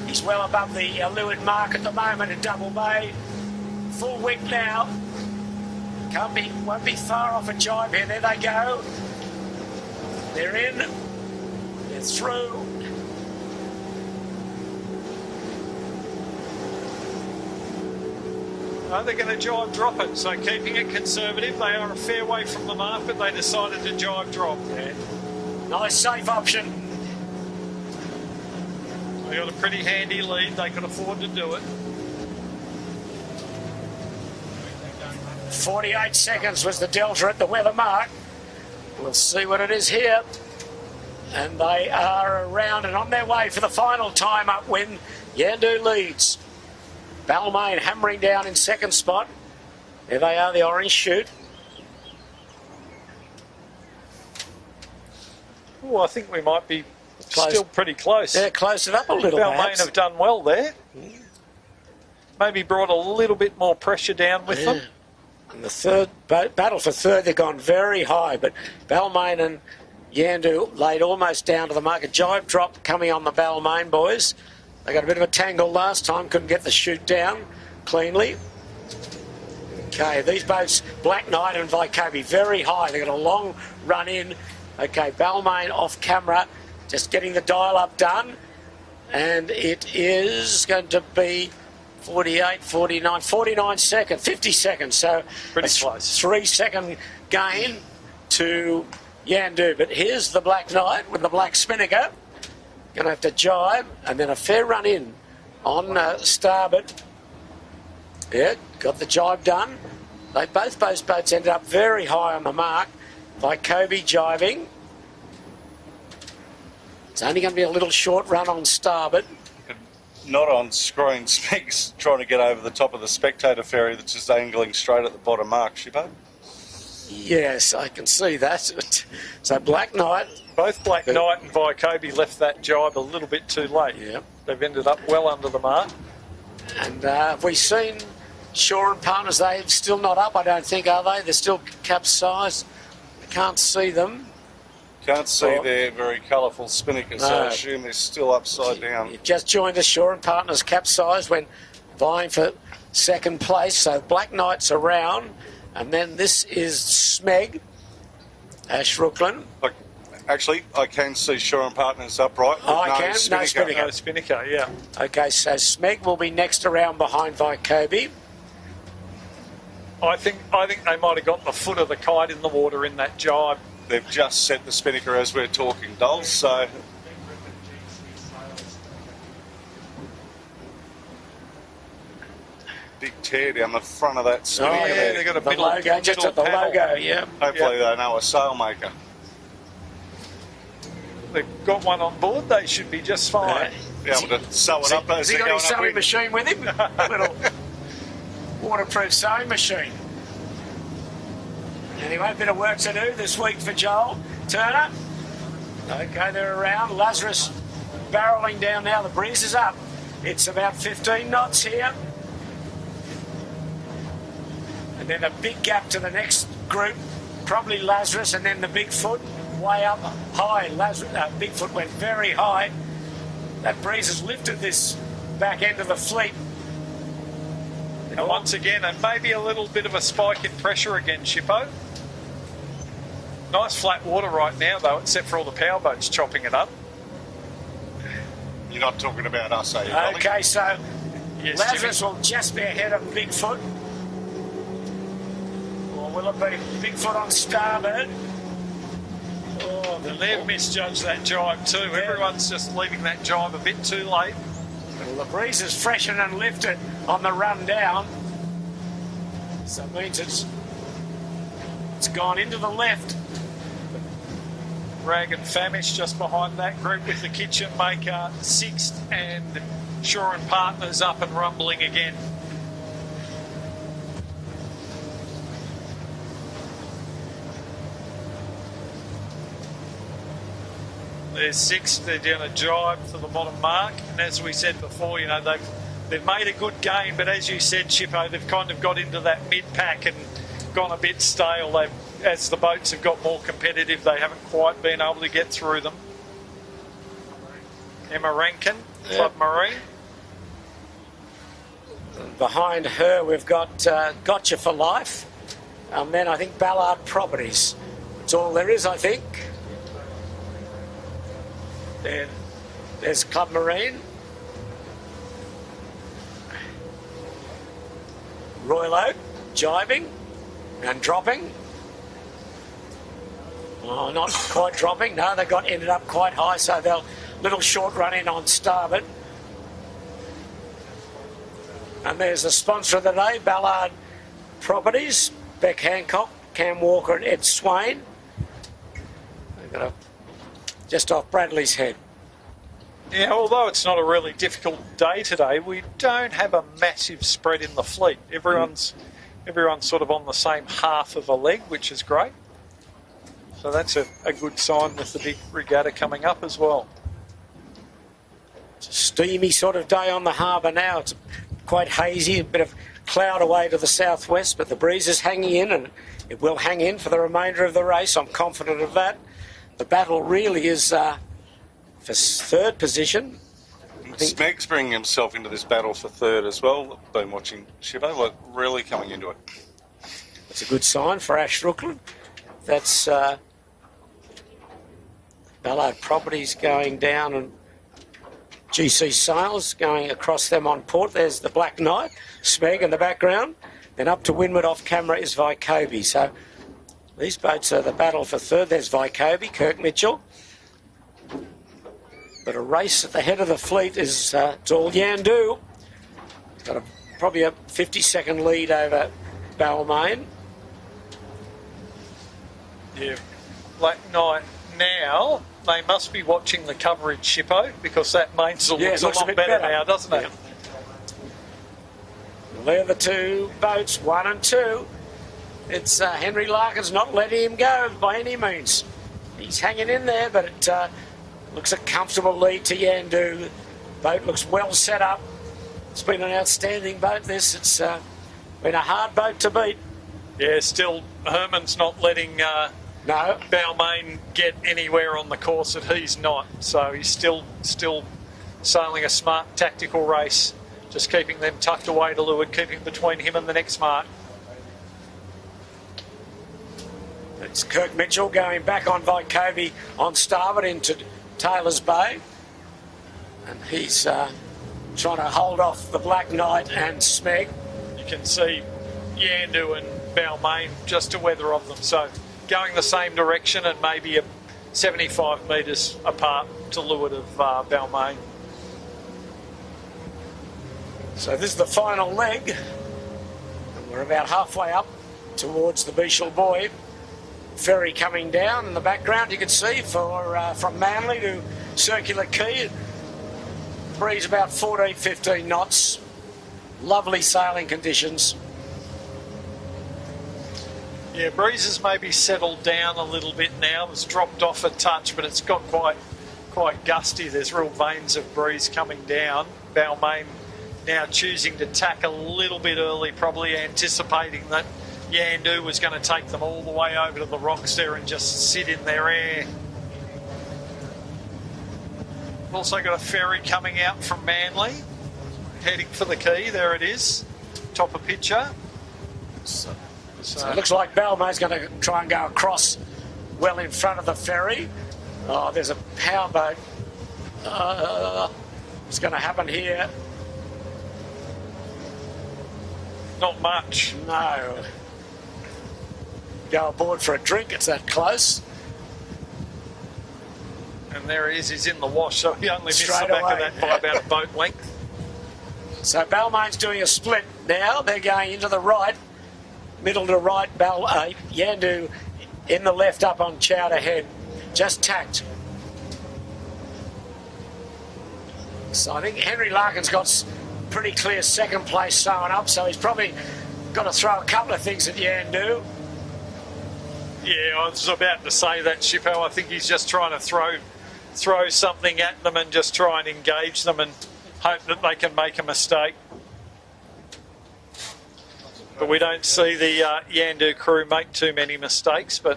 He's well above the Leeward mark at the moment in Double Bay. Full wick now. Won't be far off a jibe here. There they go. They're in. They're through. No, they're going to jibe drop it, so keeping it conservative. They are a fair way from the mark, but they decided to jibe drop. Yeah. Nice safe option. They got a pretty handy lead. They could afford to do it. 48 seconds was the delta at the weather mark. We'll see what it is here. And they are around and on their way for the final time up when Yandu leads. Balmain hammering down in second spot. There they are, the orange chute. Oh, I think we might be Close. still pretty close. Yeah, close it up a little. Balmain have done well there. Maybe brought a little bit more pressure down with them. And the third battle for third, they've gone very high, but Balmain and Yandu laid almost down to the mark. A jibe drop coming on the Balmain boys. They got a bit of a tangle last time, couldn't get the chute down. cleanly. Okay, these boats, Black Knight and Vycobi, very high. They've got a long run in. Okay, Balmain off camera, just getting the dial up done. And it is going to be 48, 49, 49 seconds, 50 seconds. So pretty close. 3 second gain to Yandu. But here's the Black Knight with the Black Spinnaker. Going to have to jibe, and then a fair run in on starboard. Yeah, got the jibe done. Both boats ended up very high on the mark. Vycobi jibing. It's only going to be a little short run on starboard. Not on screen. Smeg's trying to get over the top of the spectator ferry that's just angling straight at the bottom mark, Shippo. Yes, I can see that. So Black Knight. Both Black Knight and Vycobi left that jibe a little bit too late. Yeah. They've ended up well under the mark. And have we seen Shaw and Partners? They're still not up, I don't think, are they? They're still capsized. I can't see them. Can't see their very colourful spinnakers, so I assume they're still upside down. You've just joined us, Shaw and Partners capsized when vying for second place. So Black Knight's around, and then this is Smeg, Ash Rooklyn. Actually, I can see Shaw and Partners upright. Oh, I can? No Spinnaker. No Spinnaker, yeah. Okay, so Smeg will be next around behind Vycobi. I think they might have got the foot of the kite in the water in that jibe. They've just set the spinnaker as we're talking, Dulls, so... Big tear down the front of that spinnaker. Oh, yeah, they've got a the logo, just at the panel. logo, yeah. Hopefully they know a sailmaker. They've got one on board, they should be just fine. Be able to sew it up Has as he they're got his going sewing up. machine with him? A little waterproof sewing machine. Anyway, a bit of work to do this week for Joel Turner. Okay, they're around. Lazarus barrelling down now. The breeze is up. It's about 15 knots here. And then a big gap to the next group. Probably Lazarus, and then the Bigfoot way up high. Bigfoot went very high. That breeze has lifted this back end of the fleet. And once again, and maybe a little bit of a spike in pressure again, Shippo. Nice flat water right now, though, except for all the powerboats chopping it up. You're not talking about us, are you? Okay, so Yes, Lazarus Jimmy. will just be ahead of Bigfoot. Or will it be Bigfoot on starboard? Oh, They've misjudged that jibe too. Yeah. Everyone's just leaving that jibe a bit too late. Well, the breeze is freshened and lifted on the run down. So it means it's gone into the left. Rag and Famish just behind that group with the Kitchen Maker sixth, and Shaw and Partners up and rumbling again. There's sixth. They're doing a jibe for the bottom mark, and as we said before, you know, they've made a good gain, but as you said, Shippo, they've kind of got into that mid pack and gone a bit stale. As the boats have got more competitive, they haven't quite been able to get through them. Emma Rankin, Club Marine. Behind her, we've got Gotcha for Life. And then I think Ballard Properties. That's all there is, I think. There's Club Marine. Royal Oak, jibing and dropping. Oh, not quite dropping. No, they ended up quite high, so they'll little short run in on starboard. And there's the sponsor of the day, Ballard Properties, Beck Hancock, Cam Walker and Ed Swain. They've got just off Bradley's Head. Yeah, although it's not a really difficult day today, we don't have a massive spread in the fleet. Everyone's sort of on the same half of a leg, which is great. So that's a good sign with the big regatta coming up as well. It's a steamy sort of day on the harbour now. It's quite hazy, a bit of cloud away to the southwest, but the breeze is hanging in, and it will hang in for the remainder of the race. I'm confident of that. The battle really is for third position. think Smeg's bringing himself into this battle for third as well. Been watching Shippo, like really coming into it. it's a good sign for Ash Rooklyn. That's Ballard Properties going down and GC Sales going across them on port. There's the Black Knight, Smeg in the background. Then up to windward off camera is Vycobi. So these boats are the battle for third. There's Vycobi, Kirk Mitchell. But a race at the head of the fleet is it's all Yandu. He's got probably a 50-second lead over Balmain. Yeah, Black Knight now, they must be watching the coverage, Shippo, because that mainsail looks a lot better now, doesn't it? They're the two boats, 1 and 2. It's Henry Larkin's not letting him go by any means. He's hanging in there, but it looks a comfortable lead to Yandu. Boat looks well set up. It's been an outstanding boat, this. It's been a hard boat to beat. Yeah, still, Herman's not letting No. Balmain get anywhere on the course that he's not. So he's still sailing a smart tactical race, just keeping them tucked away to leeward, keeping between him and the next mark. It's Kirk Mitchell going back on Vycobi on starboard into Taylor's Bay. And he's trying to hold off the Black Knight and Smeg. You can see Yandu and Balmain just to weather of them. So going the same direction and maybe 75 metres apart to leeward of Balmain. So this is the final leg. And we're about halfway up towards the Beechel Buoy. Ferry coming down in the background, you can see, from Manly to Circular Quay. Breeze about 14, 15 knots. Lovely sailing conditions. Yeah, breeze has maybe settled down a little bit now. It's dropped off a touch, but it's got quite gusty. There's real veins of breeze coming down. Balmain now choosing to tack a little bit early, probably anticipating that Yandu was going to take them all the way over to the rocks there and just sit in their air. We've also got a ferry coming out from Manly, heading for the quay. There it is, top of picture. So it looks like Balmain's going to try and go across well in front of the ferry. Oh, there's a powerboat. What's going to happen here? Not much. No. Go aboard for a drink, it's that close. And there he is, he's in the wash, so he only missed the Straight back away. of that by about a boat length. So Balmain's doing a split now. They're going into the right, middle to right. Yandu in the left up on Chowder Head. Just tacked. So I think Henry Larkin's got pretty clear second place sewing up, so he's probably got to throw a couple of things at Yandu. Yeah, I was about to say that, Shippo. I think he's just trying to throw something at them and just try and engage them and hope that they can make a mistake. But we don't see the Yandu crew make too many mistakes, but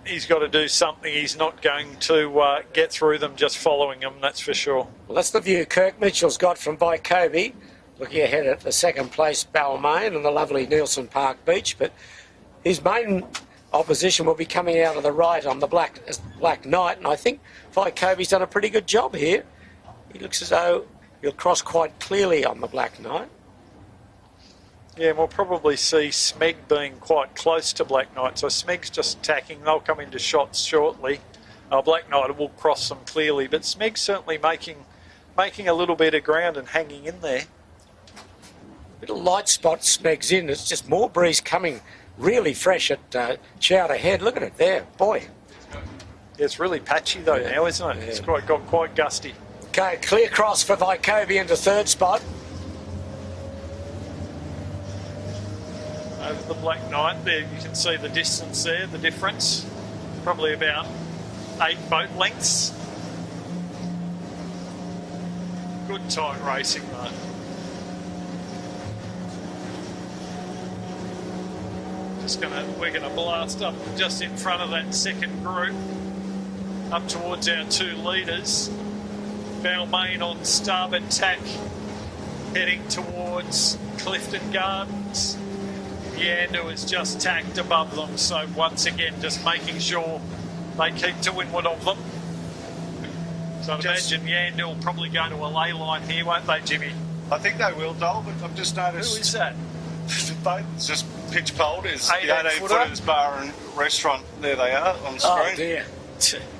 he's got to do something. He's not going to get through them just following them, that's for sure. Well, that's the view Kirk Mitchell's got from Vycobi, looking ahead at the second place Balmain and the lovely Nielsen Park Beach, but his main opposition will be coming out of the right on the Black Knight, and I think Vycobi's done a pretty good job here. He looks as though he'll cross quite clearly on the Black Knight. Yeah, and we'll probably see Smeg being quite close to Black Knight, so Smeg's just tacking. They'll come into shots shortly. Black Knight will cross them clearly, but Smeg's certainly making a little bit of ground and hanging in there. Little light spot Smeg's in. It's just more breeze coming really fresh at Chowder Head. Look at it there, boy. Yeah, it's really patchy though now, isn't it? Yeah. It's got quite gusty. Okay, clear cross for Vycobi into third spot. Over the Black Knight, there you can see the distance there, the difference. Probably about 8 boat lengths. Good tight racing though. We're gonna blast up just in front of that second group, up towards our 2 leaders. Balmain on starboard tack, heading towards Clifton Gardens. Yandu is just tacked above them, so once again just making sure they keep to windward of them. So I'd imagine Yandu will probably go to a ley line here, won't they, Jimmy? I think they will, Dole, but I've just noticed... Who is that? It's just pitch cold. It's the 18-footer? 18footers bar and restaurant. There they are on the screen. Oh dear.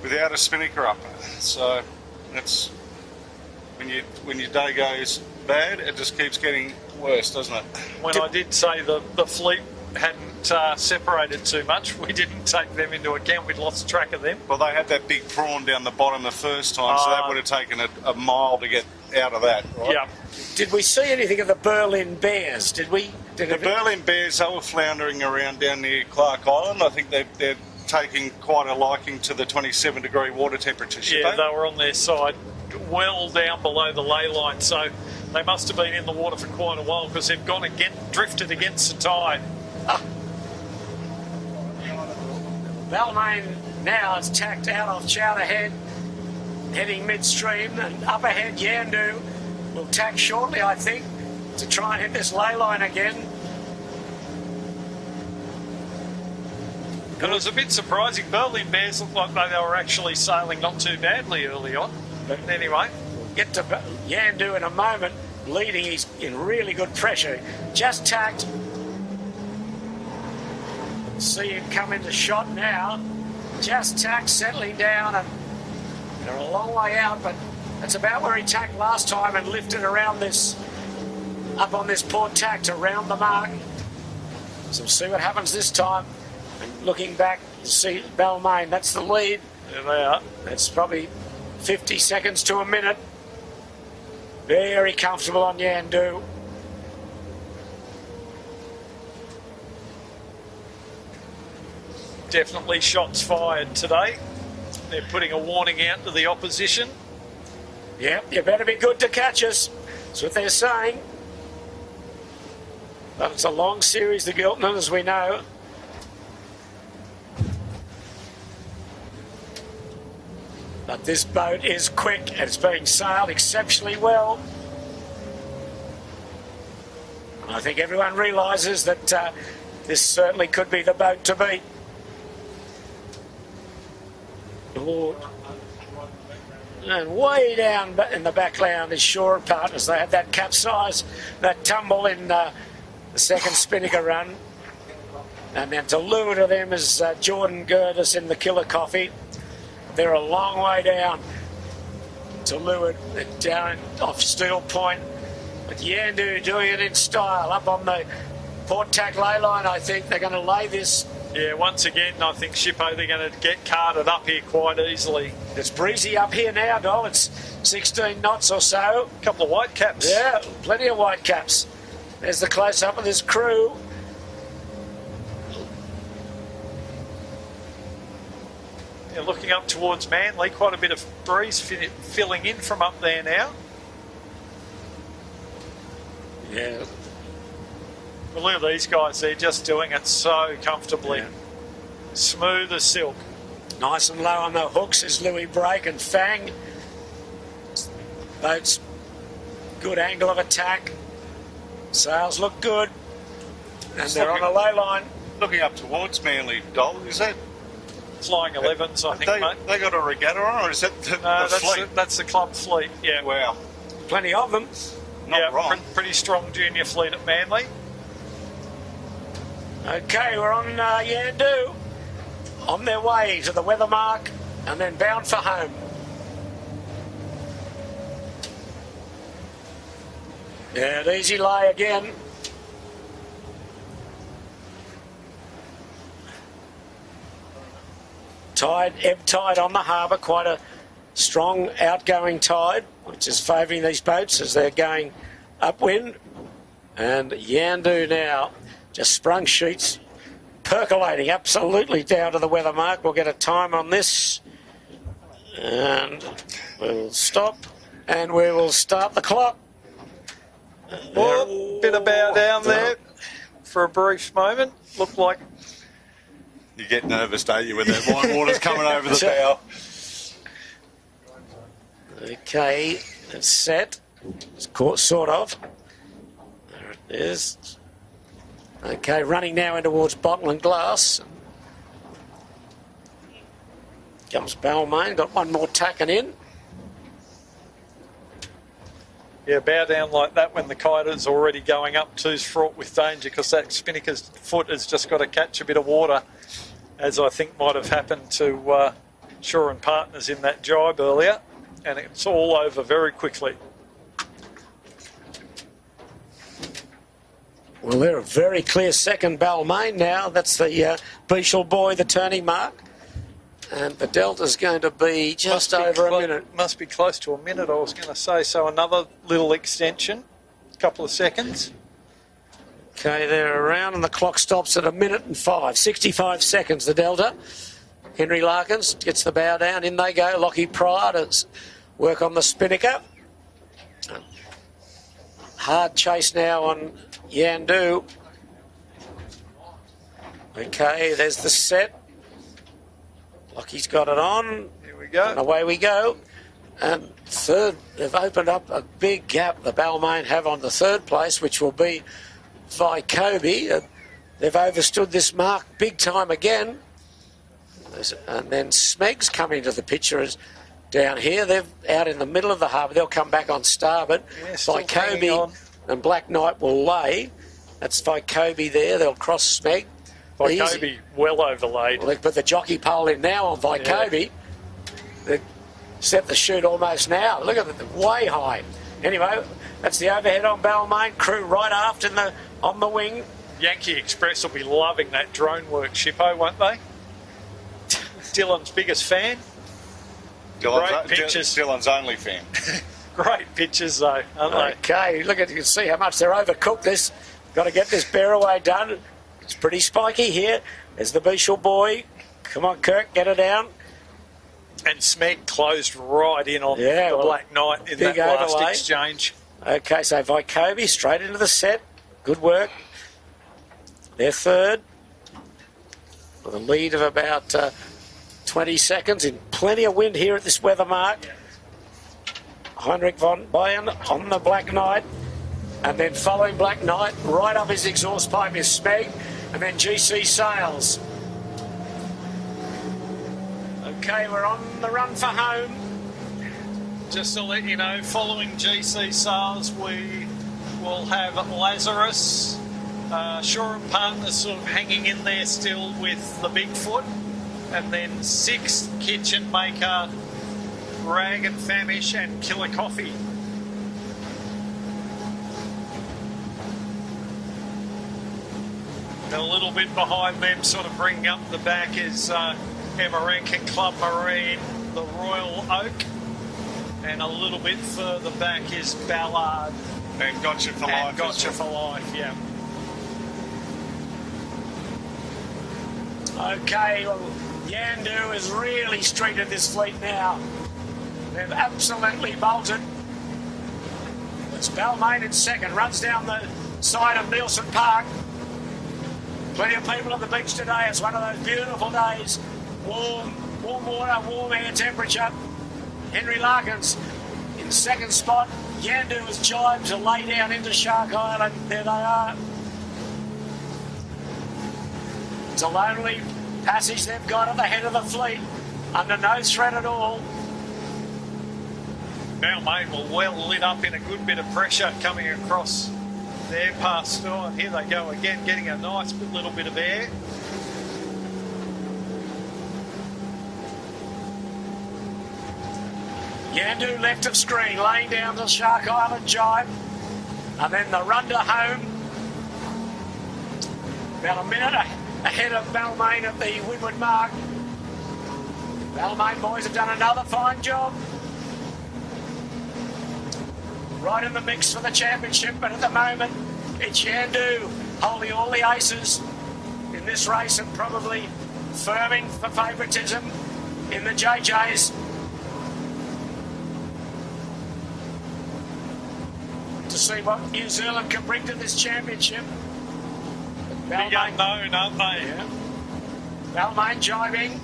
Without a spinnaker up. So that's when your day goes bad, it just keeps getting worse, doesn't it? When I did say the fleet hadn't separated too much, we didn't take them into account. We'd lost track of them. Well, they had that big prawn down the bottom the first time, so that would have taken a mile to get out of that, right? Yeah. Did we see anything of the Berlin Bears? Did we? The Berlin Bears, they were floundering around down near Clark Island. I think they're taking quite a liking to the 27-degree water temperature. Yeah, they were on their side, well down below the ley line, so they must have been in the water for quite a while because they've drifted against the tide. Balmain now is tacked out off Chowderhead, heading midstream, and up ahead Yandu will tack shortly, I think, to try and hit this ley line again. It was a bit surprising. Berlin Bears looked like they were actually sailing not too badly early on. But anyway, Get to Yandu in a moment, leading. He's in really good pressure. Just tacked. See him come into shot now. Just tacked, settling down, and they're a long way out, but that's about where he tacked last time and lifted around this, up on this port tack to round the mark. So we'll see what happens this time. And looking back to see Balmain, that's the lead. there they are. That's probably 50 seconds to a minute. Very comfortable on Yandu. Definitely shots fired today. They're putting a warning out to the opposition. Yep, you better be good to catch us. That's what they're saying. But it's a long series, the Giltnan, as we know. But this boat is quick and it's being sailed exceptionally well. And I think everyone realises that this certainly could be the boat to beat. And way down in the background is Shore and Partners. They had that capsize, that tumble in the second spinnaker run. And then to lure to them is Jordan Gertis in the Killer Coffee. They're a long way down to Leeward, down off Steel Point. But Yandu doing it in style up on the port tack ley line. I think they're going to lay this. Yeah, once again, I think Shippo, they're going to get carted up here quite easily. It's breezy up here now, Dol. It's 16 knots or so. A couple of white caps. Yeah, plenty of white caps. There's the close-up of this crew. Yeah, looking up towards Manly, quite a bit of breeze filling in from up there now. Yeah. But look at these guys, they're just doing it so comfortably. Yeah. Smooth as silk. Nice and low on the hooks is Louis Brake and Fang. Boats, good angle of attack. Sails look good. And they're on a ley line. Looking up towards Manly, Dole, is that? Flying 11s, I think, mate. They got a regatta on, or is that the fleet? That's the club fleet, yeah. Wow. Plenty of them. Not wrong. Pretty strong junior fleet at Manly. Okay, we're on Yandu. On their way to the weather mark and then bound for home. Yeah, an easy lay again. Ebb tide on the harbour, quite a strong outgoing tide, which is favouring these boats as they're going upwind. And Yandu now just sprung sheets, percolating absolutely down to the weather mark. We'll get a time on this. And we'll stop and we will start the clock. Oh, bit of bow down there for a brief moment. Looked like... You get nervous, don't you, when that white water's coming over the bow? Okay, it's set. It's caught, sort of. There it is. Okay, running now in towards Bottle and Glass. Comes Balmain, got one more tacking in. Yeah, bow down like that when the kite is already going up two's fraught with danger, because that spinnaker's foot has just got to catch a bit of water, as I think might have happened to Shaw and Partners in that jibe earlier, and it's all over very quickly. Well, they're a very clear second, Balmain now. That's the Beechel boy, the turning mark. And the delta's going to be just over a minute. Must be close to a minute, I was going to say. So another little extension, a couple of seconds. Okay, they're around and the clock stops at 1:05. 65 seconds, the delta. Henry Larkins gets the bow down. In they go. Lockie Pryor to work on the spinnaker. Hard chase now on Yandu. Okay, there's the set. Lockie's got it on. Here we go. And away we go. And third, they've opened up a big gap, the Balmain have, on the third place, which will be Vycobi. They've overstood this mark big time again. And then Smeg's coming to the picture as down here. They're out in the middle of the harbour. They'll come back on starboard. Yeah, Vycobi and Black Knight will lay. That's Vycobi there. They'll cross Smeg. Vycobi well overlaid. Well, they put the jockey pole in now on Vycobi. Yeah. They set the chute almost now. Look at it, way high. Anyway, that's the overhead on Balmain. Crew right aft on the wing. Yankee Express will be loving that drone work, Shippo, won't they? Dylan's biggest fan. Dylan's only fan. Great pictures, though, aren't they? Okay, look at, you can see how much they're overcooked this. Got to get this bearaway done. It's pretty spiky here. There's the Beechel boy. Come on, Kirk, get her down. And Smeg closed right in on the Black Knight in that last exchange. Okay, so Vycobi straight into the set. Good work. They're third. With a lead of about 20 seconds in plenty of wind here at this weather mark. Heinrich von Bayern on the Black Knight. And then following Black Knight, right up his exhaust pipe is Smeg. And then GC Sails. Okay, we're on the run for home. Just to let you know, following GC Sails, we will have Lazarus, Shaw and Partners sort of hanging in there still with the Bigfoot. And then sixth, Kitchen Maker, Rag and Famish and Killer Coffee. And a little bit behind them, sort of bringing up the back, is Amarankan Club Marine, the Royal Oak. And a little bit further back is Ballard. And Gotcha for Life. And Gotcha for Life, yeah. Okay, well, Yandu has really streeted this fleet now. They've absolutely bolted. It's Balmain in second, runs down the side of Nielsen Park. Plenty of people on the beach today. It's one of those beautiful days. Warm water, warm air temperature. Henry Larkins in second spot. Yandu has jibed to lay down into Shark Island. There they are. It's a lonely passage they've got at the head of the fleet. Under no threat at all. Balmain were well lit up in a good bit of pressure coming across their past door. And here they go again, getting a nice little bit of air. Yandu left of screen, laying down the Shark Island jibe. And then the run to home. About a minute ahead of Balmain at the windward mark. Balmain boys have done another fine job. Right in the mix for the championship, but at the moment it's Yandu holding all the aces in this race and probably firming for favouritism in the JJs. To see what New Zealand can bring to this championship. Big unknown, aren't they? Yeah. Balmain jibing.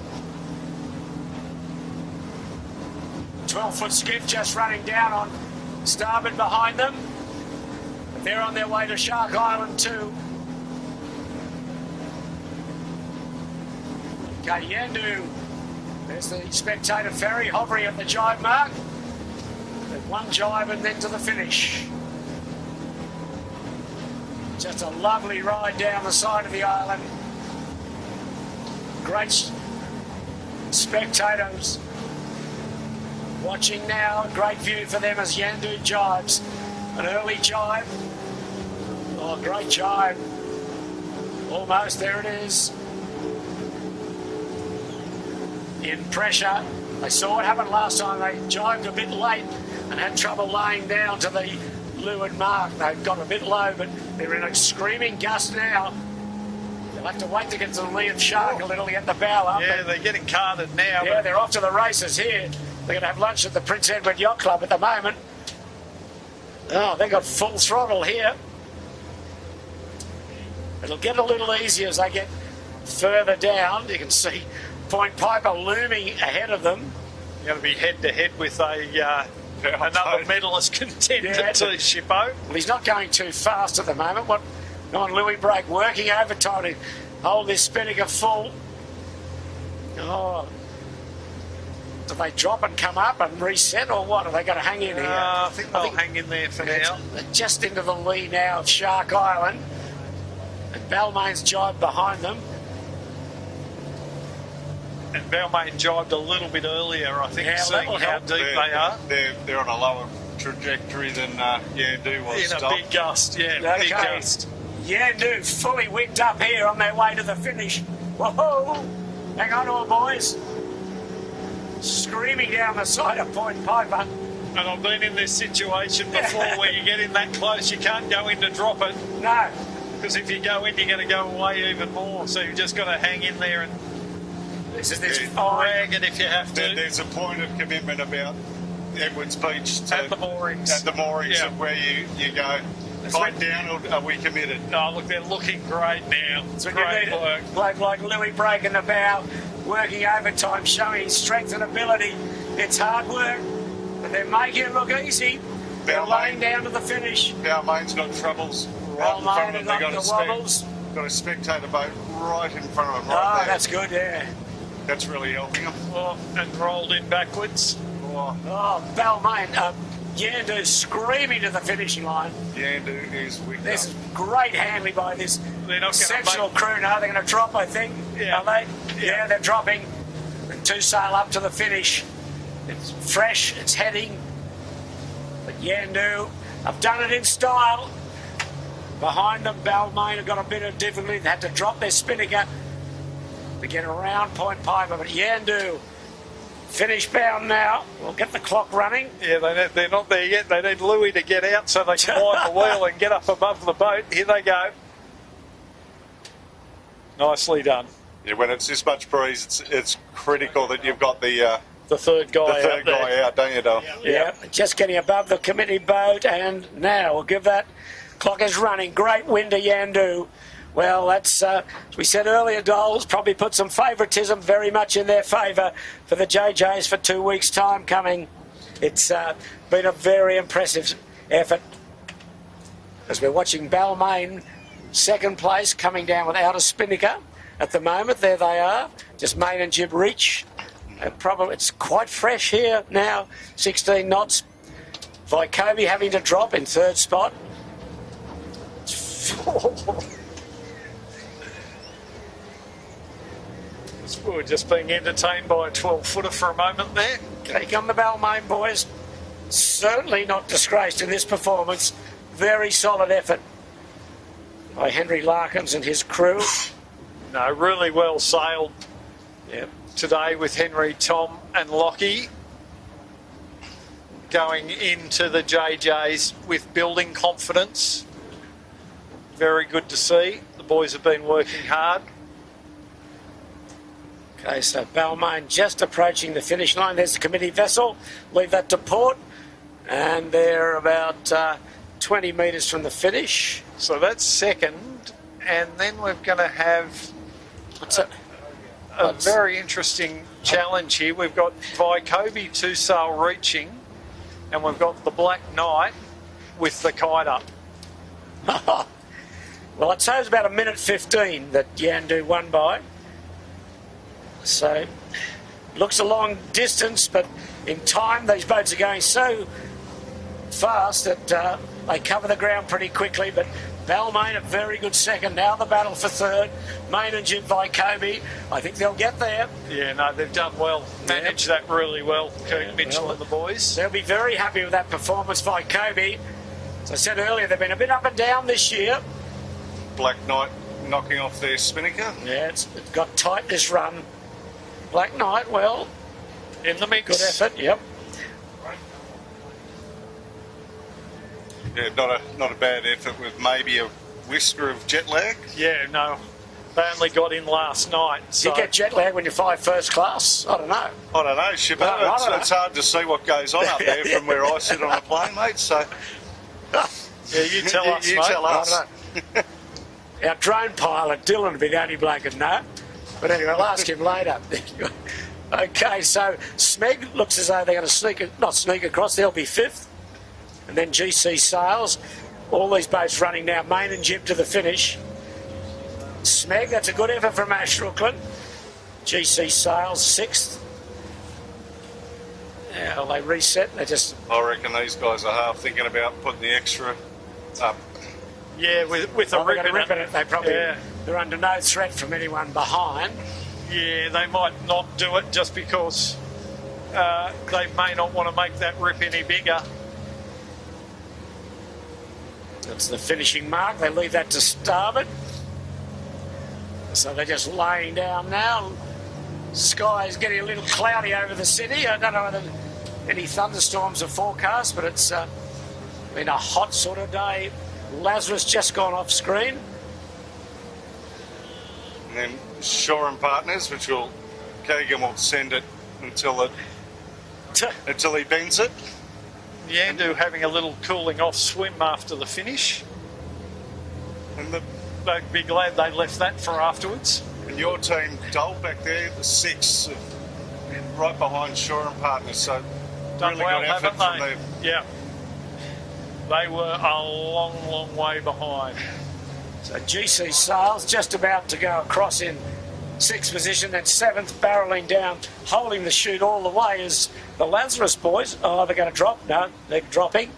12-foot skiff just running down on starboard behind them. But they're on their way to Shark Island too. Okay, Yandu. There's the spectator ferry hovering at the jibe mark. There's one jibe and then to the finish. Just a lovely ride down the side of the island. Great spectators watching now. Great view for them as Yandu jibes. An early jibe. Oh, great jibe. Almost, there it is. In pressure. They saw what happened last time. They jibed a bit late and had trouble laying down to the leeward mark. They've got a bit low, but they're in a screaming gust now. They'll have to wait to get to the lee of Shark a little to get the bow up. Yeah, they're getting carted now. Yeah, they're off to the races here. They're going to have lunch at the Prince Edward Yacht Club at the moment. Oh, they've got full throttle here. It'll get a little easier as they get further down. You can see Point Piper looming ahead of them. You're going to be head-to-head with another medalist contender to Shippo. Well, he's not going too fast at the moment. What on Louis Brake working overtime to hold this Spinnaker full. Oh. Do they drop and come up and reset or what? Are they going to hang in here? I think they'll hang in there for now. They're just into the lee now of Shark Island. And Balmain's jibe behind them. And Balmain jibed a little bit earlier, I think, seeing how deep they are. They're on a lower trajectory than Yandu was. In a big gust, yeah, big gust. Yandu fully wigged up here on their way to the finish. Whoa! Hang on to it, boys. Screaming down the side of Point Piper. And I've been in this situation before where you get in that close, you can't go in to drop it. No. Because if you go in, you're going to go away even more. So you've just got to hang in there and drag it if you have to. There's a point of commitment about Edwards Beach at the moorings. At the moorings of where you go. Tight down, or are we committed? Oh, look, they're looking great now. It's great work. Bloke like Louis Brake in the bow, working overtime, showing his strength and ability. It's hard work, but they're making it look easy. They're laying down to the finish. Balmain's got troubles right in front of them. They've got a spectator boat right in front of them. Right there. That's good, yeah. That's really helping them. Oh, and rolled in backwards. Oh, Balmain. Yandu screaming to the finishing line. Yandu is wicked. This is great handling by this exceptional crew now. They're going to drop, I think. Yeah. Are they? Yeah, they're dropping. And two sail up to the finish. It's fresh, it's heading. But Yandu have done it in style. Behind them, Balmain have got a bit of difficulty. They had to drop their Spinnaker to get around Point Piper. But Yandu finish bound now. We'll get the clock running. Yeah, they're not there yet. They need Louis to get out so they can wind the wheel and get up above the boat. Here they go. Nicely done. Yeah, when it's this much breeze, it's critical that you've got the third guy out, don't you, Dale? Yeah, just getting above the committee boat, and now we'll give that. Clock is running. Great wind to Yandu. Well, that's, as we said earlier, Doles probably put some favouritism very much in their favour for the JJs for 2 weeks' time coming. It's been a very impressive effort. As we're watching Balmain, second place, coming down without a Spinnaker at the moment. There they are, just main and jib reach. Probably it's quite fresh here now, 16 knots. Vykobi having to drop in third spot. We were just being entertained by a 12-footer for a moment there. Take on the Balmain boys. Certainly not disgraced in this performance. Very solid effort by Henry Larkins and his crew. No, really well sailed today with Henry, Tom and Lockie. Going into the JJs with building confidence. Very good to see. The boys have been working hard. Okay, so Balmain just approaching the finish line. There's the committee vessel. Leave that to port. And they're about 20 metres from the finish. So that's second. And then we're going to have a very interesting challenge here. We've got Vycobi two-sail reaching, and we've got the Black Knight with the kite up. Well, I'd say it was about 1:15 that Yandu won by. So, looks a long distance, but in time, these boats are going so fast that they cover the ground pretty quickly. But Balmain, a very good second. Now the battle for third. Main and Jim Vycobi. I think they'll get there. Yeah, no, they've done well. Managed that really well, Mitchell and the boys. They'll be very happy with that performance, Vycobi. As I said earlier, they've been a bit up and down this year. Black Knight knocking off their spinnaker. Yeah, it's got tight this run. Black Knight, well, in the mix. Good effort, yep. Yeah, not a bad effort with maybe a whisker of jet lag. Yeah, no. They only got in last night. So. You get jet lag when you fly first class? I don't know. I don't know, Shipper. It's hard to see what goes on up there from where I sit on a plane, mate. So, yeah, you tell us, you mate. tell us. Our drone pilot, Dylan, would be the only bloke who'd know. But anyway, I'll ask him later. Okay, so Smeg looks as though they're going to not sneak across, they'll be fifth. And then GC Sails. All these boats running now, Main and Jib to the finish. Smeg, that's a good effort from Ash Brooklyn. GC Sails, sixth. Yeah, well, they reset, they just... I reckon these guys are half thinking about putting the extra up. Yeah, with a rip in it. They probably... Yeah. They're under no threat from anyone behind. Yeah, they might not do it just because they may not want to make that rip any bigger. That's the finishing mark. They leave that to starboard. So they're just laying down now. Sky is getting a little cloudy over the city. I don't know whether any thunderstorms are forecast, but it's been a hot sort of day. Lazarus just gone off screen. And then Shore and Partners, which Keegan will send it until he bends it. Yandu having a little cooling off swim after the finish. And they'd be glad they left that for afterwards. And your team, Dole, back there, the sixth, right behind Shore and Partners. So done really well, good effort haven't they? from them. Yeah. They were a long, long way behind. So GC Sails just about to go across in sixth position, then seventh, barrelling down, holding the chute all the way is the Lazarus boys. Oh, they're going to drop. No, they're dropping.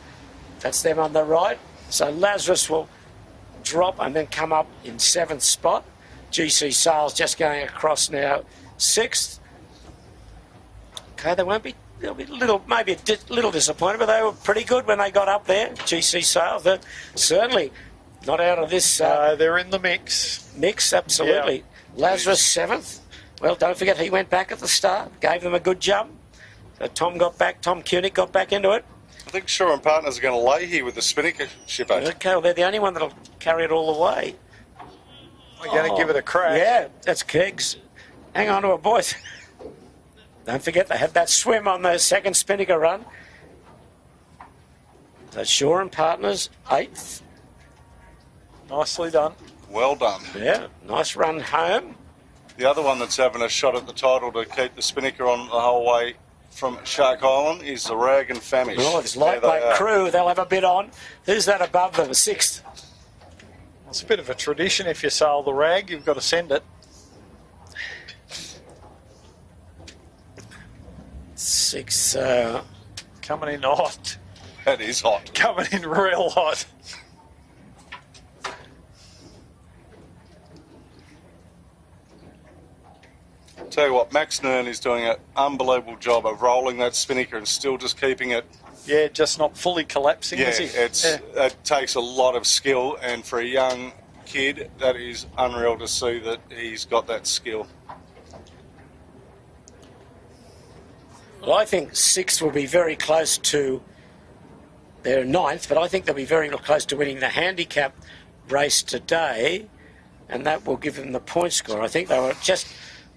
That's them on the right. So Lazarus will drop and then come up in seventh spot. GC Sails just going across now, sixth. Okay, they'll be maybe a little disappointed, but they were pretty good when they got up there. GC Sails, they're certainly not out of this. They're in the mix. Mix, absolutely. Yeah. Lazarus seventh. Well, don't forget he went back at the start, gave them a good jump. So Tom Koenig got back into it. I think Shore and Partners are going to lay here with the spinnaker, Shipper. Okay, well, they're the only one that'll carry it all the way. We're going to give it a crack. Yeah, that's Kegs. Hang on to it, boys. Don't forget they had that swim on the second spinnaker run. So Shore and Partners, eighth. Nicely done. Well done. Yeah, nice run home. The other one that's having a shot at the title to keep the spinnaker on the whole way from Shark Island is the Rag and Famish. Oh, this lightweight crew, they'll have a bit on. Who's that above them? Sixth. It's a bit of a tradition. If you sail the Rag, you've got to send it. Sixth. Coming in hot. That is hot. Coming in real hot. Tell you what, Max Nern is doing an unbelievable job of rolling that spinnaker and still just keeping it. Yeah, just not fully collapsing, is he? It takes a lot of skill, and for a young kid, that is unreal to see that he's got that skill. Well, I think sixth will be very close to their ninth, but I think they'll be very close to winning the handicap race today, and that will give them the point score. I think they were just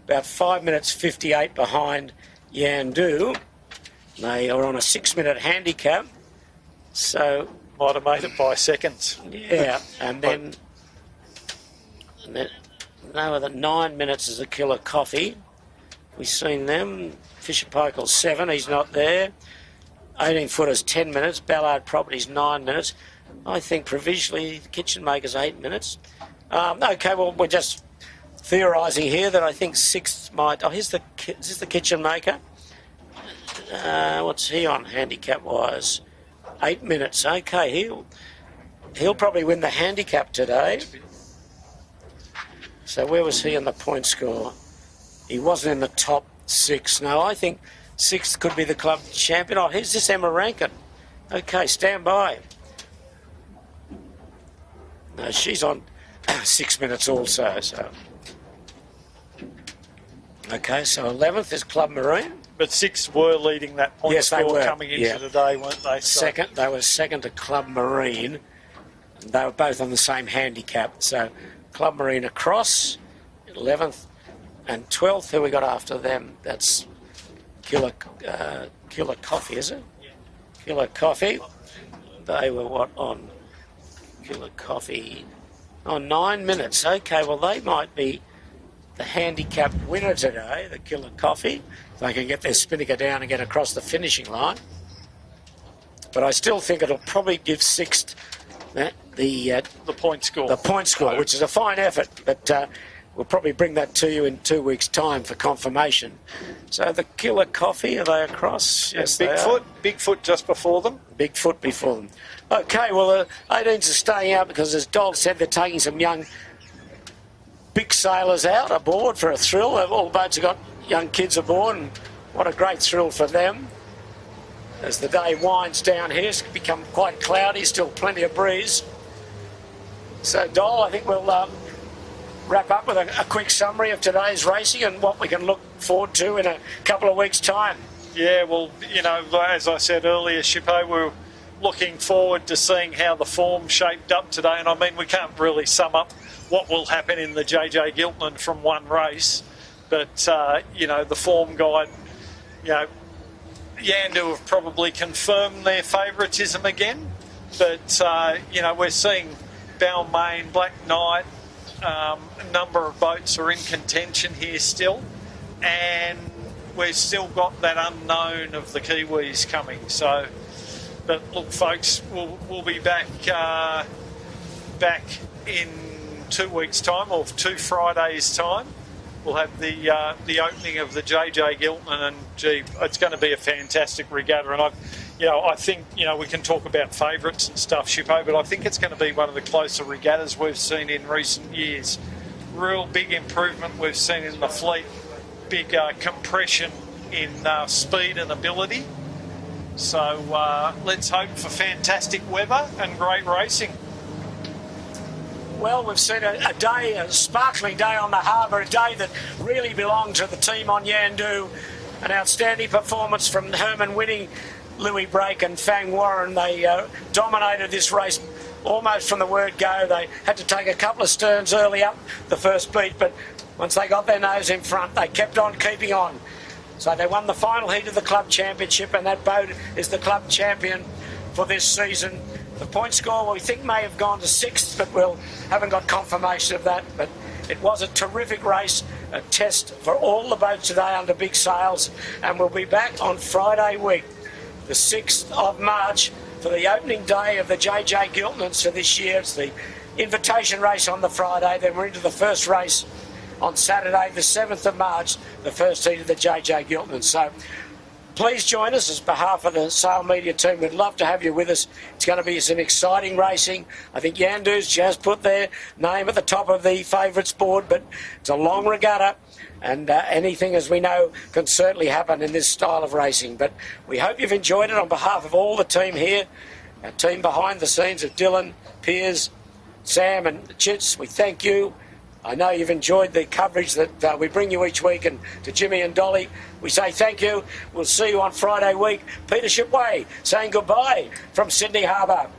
about 5 minutes 58 behind Yandu. They are on a 6-minute handicap, so might have made it by seconds. Yeah, and then No, that 9 minutes is a Killer Coffee. We've seen them. Fisher Pokel's 7, he's not there. 18footers 10 minutes. Ballard Properties 9 minutes. I think provisionally the Kitchen Maker's 8 minutes. Okay, well, we're just theorising here that I think 6th might... Oh, is this the Kitchen Maker? What's he on handicap-wise? 8 minutes. Okay, he'll probably win the handicap today. So where was he in the point score? He wasn't in the top 6. No, I think 6th could be the club champion. Oh, here's this Emma Rankin. Okay, stand by. No, she's on 6 minutes also. So. Okay, so 11th is Club Marine. But 6 were leading that point yes, score they were. coming into today, weren't they? So. They were second to Club Marine. They were both on the same handicap. So Club Marine across, 11th and 12th. Who we got after them? That's Killer Coffee, is it? Yeah. Killer Coffee. They were what on? Killer Coffee. Oh, 9 minutes. Okay, well, they might be the handicap winner today, the Killer Coffee. They can get their spinnaker down and get across the finishing line. But I still think it'll probably give 6th the point score. The point score, which is a fine effort, but we'll probably bring that to you in 2 weeks' time for confirmation. So the Killer Coffee, are they across? Yes, Bigfoot just before them. Bigfoot before them. Okay, well, the 18s are staying out because, as Dol said, they're taking some young big sailors out aboard for a thrill. All the boats have got young kids aboard, and what a great thrill for them. As the day winds down here, it's become quite cloudy, still plenty of breeze. So, Dol, I think we'll wrap up with a quick summary of today's racing and what we can look forward to in a couple of weeks' time. Yeah, well, you know, as I said earlier, Shippo, we're looking forward to seeing how the form shaped up today. And I mean, we can't really sum up what will happen in the JJ Giltland from one race. But, you know, the form guide, you know, Yandu have probably confirmed their favouritism again. But, you know, we're seeing Balmain, Black Knight, a number of boats are in contention here still. And we've still got that unknown of the Kiwis coming. So, but look, folks, we'll be back in 2 weeks' time, or 2 Fridays' time. We'll have the opening of the JJ Giltland, and gee, it's going to be a fantastic regatta. And I think we can talk about favourites and stuff, Shippo, but I think it's going to be one of the closer regattas we've seen in recent years. Real big improvement we've seen in the fleet, big compression in speed and ability. So let's hope for fantastic weather and great racing. Well, we've seen a sparkling day on the harbour, a day that really belonged to the team on Yandu. An outstanding performance from Herman Winning, Louis Brake and Fang Warren. They dominated this race almost from the word go. They had to take a couple of sterns early up the first beat, but once they got their nose in front, they kept on keeping on. So they won the final heat of the club championship, and that boat is the club champion for this season. The point score we think may have gone to 6th, but we haven't got confirmation of that. But it was a terrific race, a test for all the boats today under big sails, and we'll be back on Friday week, the 6th of March, for the opening day of the JJ Giltlands for this year. It's the invitation race on the Friday, then we're into the first race on Saturday, the 7th of March, the first heat of the JJ Giltlands. So please join us as behalf of the Sail Media team. We'd love to have you with us. It's going to be some exciting racing. I think Yandu's just put their name at the top of the favourites board, but it's a long regatta, and anything, as we know, can certainly happen in this style of racing. But we hope you've enjoyed it on behalf of all the team here, our team behind the scenes of Dylan, Piers, Sam and Chits. We thank you. I know you've enjoyed the coverage that we bring you each week, and to Jimmy and Dolly, we say thank you. We'll see you on Friday week. Peter Shipway saying goodbye from Sydney Harbour.